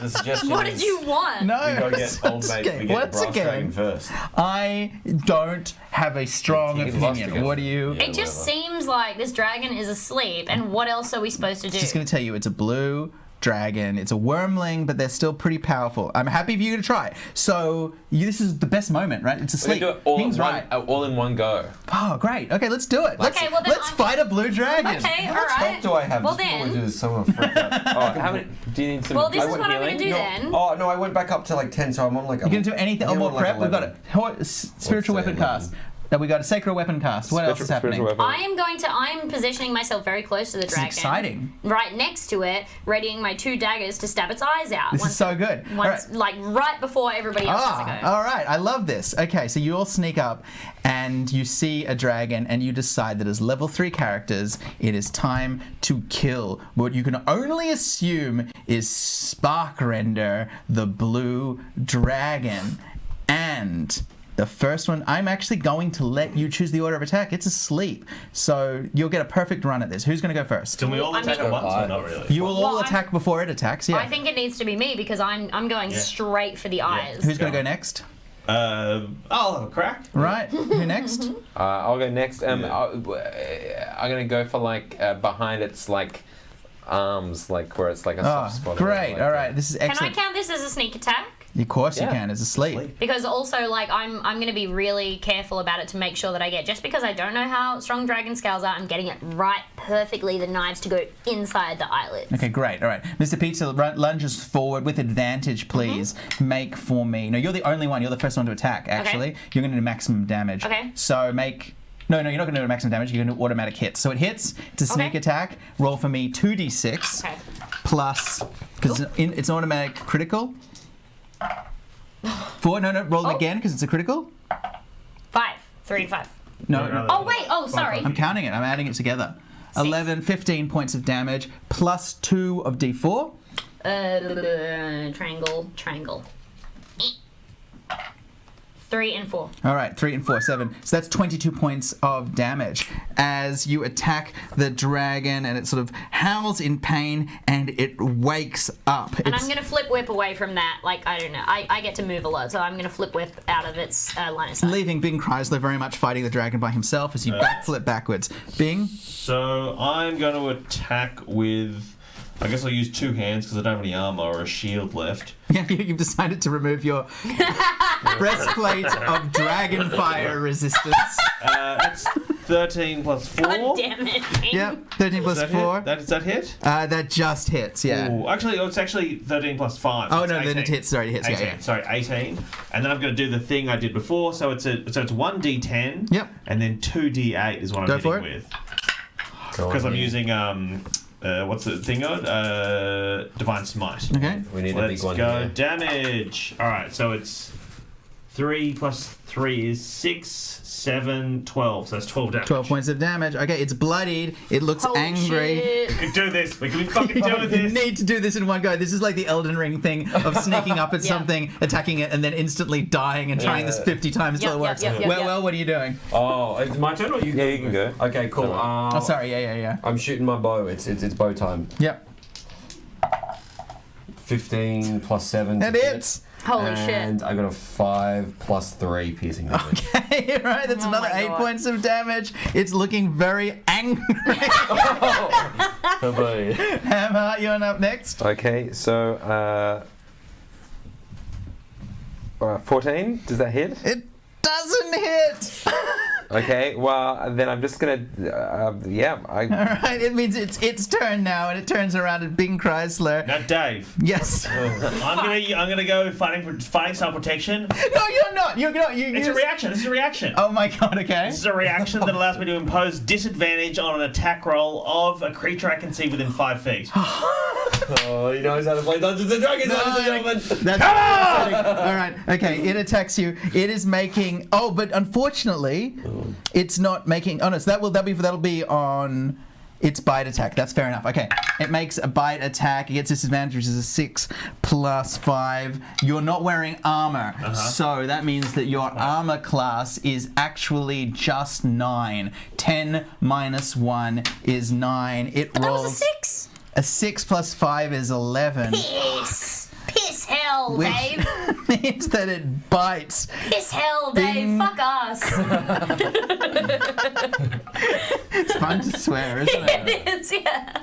the suggestion What is did you want? No. we go get old mate. We get the Once brass dragon again, first. I don't have a strong He's lost opinion. again. What do you? Yeah. It just whatever. seems like this dragon is asleep, and what else are we supposed to do? Just going to tell you, it's a blue dragon. It's a wormling, but they're still pretty powerful. I'm happy for you to try. So this is the best moment, right? It's We're asleep. going to do it He's right. all in one go. Oh, great. Okay, let's do it. Okay, well then let's I'm- fight a blue dragon. Okay, How all much right. health do I have? Well Just before we then. do this, someone freaked out. Oh, how many? Do you need some? Well, this I is want what I'm going to healing? do then. Oh no, I went back up to like 10, so I'm on like. You can do anything. Oh, I'm more on, like, prep. We've got 11. a spiritual Let's say weapon cast. Now we got a sacred weapon cast. What else is happening? Spiritual weapon. I'm positioning myself very close to the This is dragon. exciting. Right next to it, readying my 2 daggers to stab its eyes out. This is so good. All right. Like right before everybody else has a go. All right. I love this. Okay, so you all sneak up and you see a dragon and you decide that as level 3 characters, it is time to kill what you can only assume is Sparkrender, the blue dragon. And the first one, I'm actually going to let you choose the order of attack. It's asleep. So you'll get a perfect run at this. Who's going to go first? Can we all I attack mean- at once or not really? You will all attack before it attacks, yeah. I think it needs to be me because I'm going straight for the eyes. Who's going to go next? I'll have a crack. Right. Who next? I'll go next. I'm gonna go for like behind its like arms, like where it's like a soft spot. Great. Like, All right. This is Can I excellent. count this as a sneak attack? Of course you Yeah. can. It's asleep. Because also, like, I'm going to be really careful about it to make sure that I get, just because I don't know how strong dragon scales are, I'm getting it right perfectly, the knives to go inside the eyelids. Okay, great. All right. Mr. Pizza lunges forward with advantage, please. Make for me. No, you're the only one. You're the first one to attack, actually. You're going to do maximum damage. Okay. So make... No, you're not going to do maximum damage. You're going to do automatic hits. So it hits. It's a sneak Okay. attack. Roll for me 2d6 Okay. plus... Because it's an automatic critical. 4. No. Roll it again because it's a critical. 5. 3 and 5. No. Oh, wait. Oh, sorry. I'm counting it. I'm adding it together. 15 points of damage plus 2 of d4. Triangle. 3 and 4. All right, 3 and 4, 7. So that's 22 points of damage as you attack the dragon, and it sort of howls in pain, and it wakes up. And I'm going to flip whip away from that. Like, I don't know. I get to move a lot, so I'm going to flip whip out of its line of sight. leaving Bing Chrysler very much fighting the dragon by himself as you backflip backwards. Bing, So I'm going to attack with. I guess I'll use 2 hands because I don't have any armor or a shield left. you've decided to remove your breastplate of dragon fire resistance. That's 13 plus 4. God damn it. Yep, 13 plus Does 4. Does that hit? That just hits, yeah. Ooh, actually, it's actually 13 plus 5. Oh, it's no, then 18. it hits. Sorry, it hits. 18. Yeah. Sorry, 18. And then I'm going to do the thing I did before. So it's 1d10. Yep. And then 2d8 is what Go I'm for hitting it. with. Because I'm using what's the thing called? Divine Smite. Okay. We need a Let's big one go here. damage. All right, so it's 3 plus 3 is 6, 7, 12. So that's 12 damage. 12 points of damage. Okay, it's bloodied. It looks Holy angry. shit. We can do this. We can fucking do You this. need to do this in one go. This is like the Elden Ring thing of sneaking up at Yeah. something, attacking it, and then instantly dying and trying this 50 times till it Yep, works. yep, yep, yep. Well, what are you doing? Oh, it's my turn or you? Yeah, you can go. Okay, cool. Oh, sorry. Yeah. I'm shooting my bow. It's bow time. Yep. 15 plus 7. It hits. Holy shit. And I got a 5 plus 3 piercing damage. Okay, right. That's Oh another my 8 God. points of damage. It's looking very angry. Oh boy. Hammer, you're up next. Okay, so 14. Does that hit? It doesn't hit. Okay, well then I'm just gonna All right. It means it's its turn now, and it turns around at Bing Chrysler. Now, Dave, Yes. I'm gonna go fighting style protection. No, you're not. You're not. You. It's a reaction. This is a reaction. Oh my God. Okay. This is a reaction that allows me to impose disadvantage on an attack roll of a creature I can see within 5 feet. Oh, he knows how to play Dungeons and Dragons, ladies and gentlemen. That's all right. Okay. It attacks you. It is making. Oh, but unfortunately, it's not making. Oh no. So that'll be on its bite attack. That's fair enough. Okay. It makes a bite attack. It gets disadvantage, which is a 6 plus 5. You're not wearing armor, so that means that your armor class is actually just 9. 10 minus 1 is 9. It That rolls. was a 6. A 6 plus 5 is 11. Piss hell, Which Dave. means that it bites. Piss hell, Dave. Ding. Fuck us. It's fun to swear, isn't it? It is, yeah.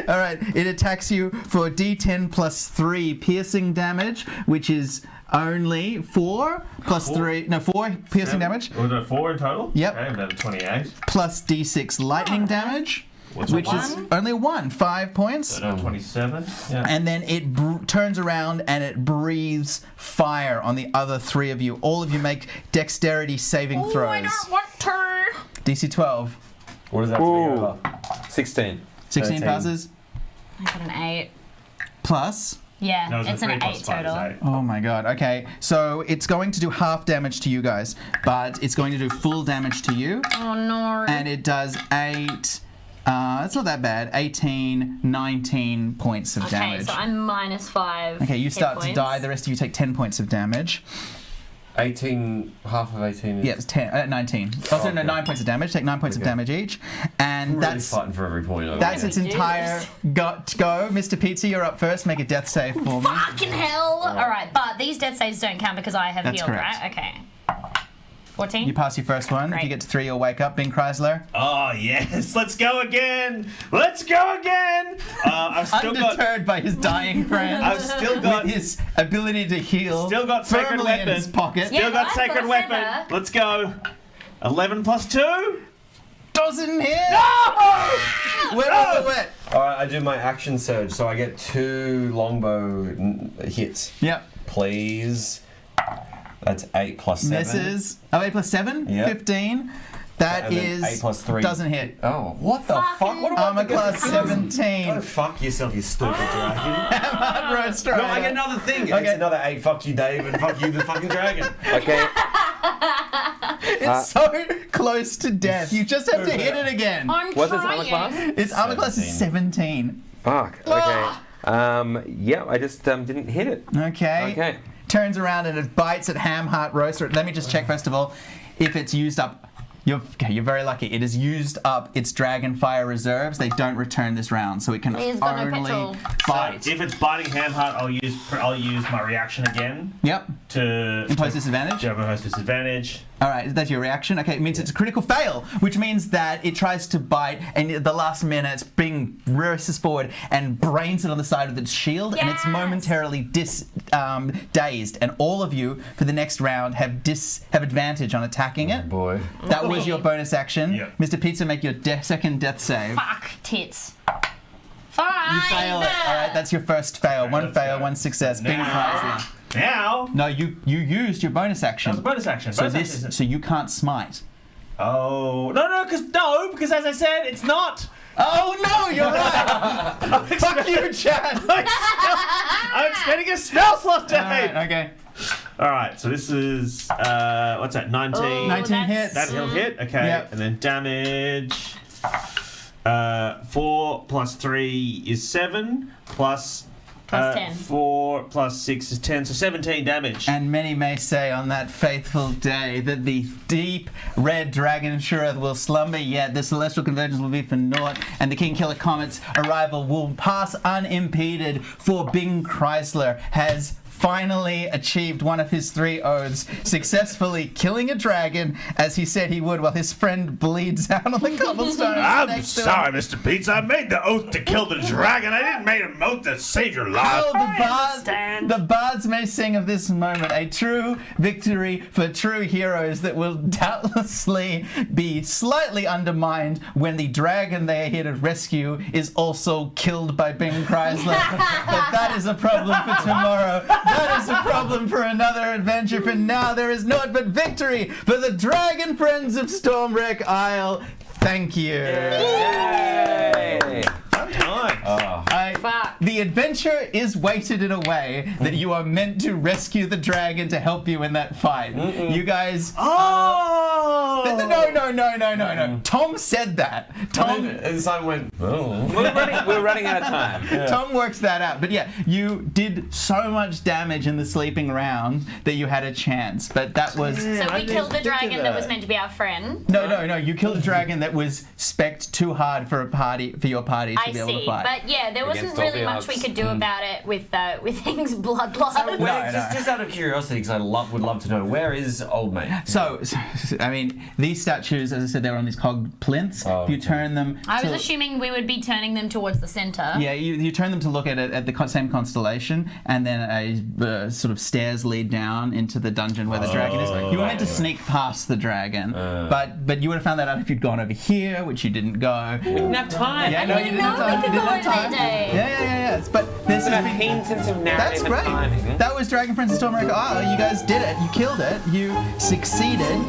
All right, it attacks you for D10 plus 3 piercing damage, which is only 4 plus 3. No, 4 piercing damage Was it 4 in total? Yep. Okay, another 28. plus D6 lightning damage, What's which it? is only 1, 5 points. So 27. Yeah. And then it turns around and it breathes fire on the other 3 of you. All of you make dexterity saving Oh, throws. I don't want to. DC 12. What does that have to be over? 16. 16 13. passes. I got an 8. Plus. Yeah, No, it's a an 3 plus 8 5 is total. 8. Oh my god. Okay, so it's going to do half damage to you guys, but it's going to do full damage to you. Oh no. And it does 8. It's not that bad. 18, 19 points of Okay, damage. so I'm minus 5. Okay, you hit start to points. die. The rest of you take 10 points of damage. 18, half of 18 is... Yeah, it's 19. Also, no, Okay. 9 points of damage. Take 9 points of Okay. damage each. And I'm really that's fighting for every point over that's here. its entire go. Mr. Pizza, you're up first. Make a death save for me. Fucking hell! Alright, but these death saves don't count because I have That's healed, correct. right? Okay. 14? You pass your first one. If you Great. get to 3, you'll wake up. Bing Chrysler. Oh, yes. Let's go again. Let's go again. I've still got... Undeterred by his dying friend. I've still got... with his ability to heal. Still got sacred firmly in weapon. his pocket. Yeah. Still got I've sacred got a weapon. feather. Let's go. 11 plus 2. Doesn't hit. No! Wet on the wet. Alright, I do my action surge, so I get 2 longbow hits. Yep. Please. That's 8 plus 7. Misses. Oh, 8 plus 7? Yep. 15. That And then is 8 plus 3. Doesn't hit. Oh, what the fuck? What do I Armor have to class go 17. Go fuck yourself, you stupid dragon. Road Strider. No, I get another thing. Okay. It's another 8, fuck you, Dave, and fuck you, the fucking dragon. Okay. It's so close to death. You just have to hit it again. I'm What's its trying. armor class? Its armor class is 17. Fuck. Okay. Yeah, I just didn't hit it. Okay. Okay. Turns around and it bites at Ham Heart Roaster. Let me just check first of all if it's used up. You're very lucky. It has used up its Dragon Fire reserves. They don't return this round, so it can He's got no only petrol. bite. So if it's biting Hamheart, I'll use my reaction again Yep. to Impose disadvantage. to impose disadvantage. All right, that's your reaction. Okay, it means it's a critical fail, which means that it tries to bite, and at the last minute, Bing races forward and brains it on the side of its shield, and it's Yes! momentarily dazed. And all of you, for the next round, have advantage on attacking it. Boy. That was your bonus action. Yep. Mr. Pizza, make your second death save. Fuck tits. Fine. You fail it. All right, that's your first fail. One let's fail, go. one success. Bing Now, Chrysler. now No, you used your bonus that action. was a bonus action. So Bonus this, action. so you can't smite. Oh because as I said, it's not. Oh no, you're right. Fuck you, Chad. I'm expending a spell slot, Dave. All right, okay. All right, so this is what's that? 19. Oh, 19 hits. That'll hit. Okay, Yep. and then damage. 4 plus 3 is 7 plus. Plus 10. 4 plus 6 is 10, so 17 damage. And many may say on that faithful day that the deep red dragon Shurith will slumber yet, the celestial convergence will be for naught, and the King Killer Comet's arrival will pass unimpeded, for Bing Chrysler has finally achieved one of his 3 oaths, successfully killing a dragon as he said he would while his friend bleeds out on the cobblestone. I'm next to him. sorry, Mr. Pizza. I made the oath to kill the dragon. I didn't make an oath to save your life. Oh, understand. the bards may sing of this moment, a true victory for true heroes that will doubtlessly be slightly undermined when the dragon they are here to rescue is also killed by Bing Chrysler. But that is a problem for tomorrow. That is a problem for another adventure. For now, there is naught but victory for the dragon friends of Stormwreck Isle. Thank you. Yay! Fuck. The adventure is weighted in a way that you are meant to rescue the dragon to help you in that fight. You guys. Oh! No. Tom said that. Tom. And Simon went, oh. We're running out of time. Tom works that out. But yeah, you did so much damage in the sleeping round that you had a chance. But that was. So I we killed the didn't think of dragon that was that. meant to be our friend. No. You killed a dragon that was spec'd too hard for your party to I be able to see, fight. but yeah, there wasn't Against all really the much we odds. could do about it with things bloodlust. Just out of curiosity, because would love to know, where is Old Mate? So, I mean, these statues, as I said, they're on these cog plinths. Oh, If you okay. turn them. I was to- assuming we would be turning them towards the center. Yeah, you turn them to look at it at the same constellation, and then a sort of stairs lead down into the dungeon where the dragon is. You were meant to sneak past the dragon, but you would have found that out if you'd gone over here, which you didn't go. We didn't have time. Yeah, I no, didn't you know didn't have we time. could You go didn't have over time. there, Dave. Yeah. But this It's has a been. keen sense of narrative That's and great. timing. That was Dragon Prince of Stormwreck Isle. You guys did it. You killed it. You succeeded.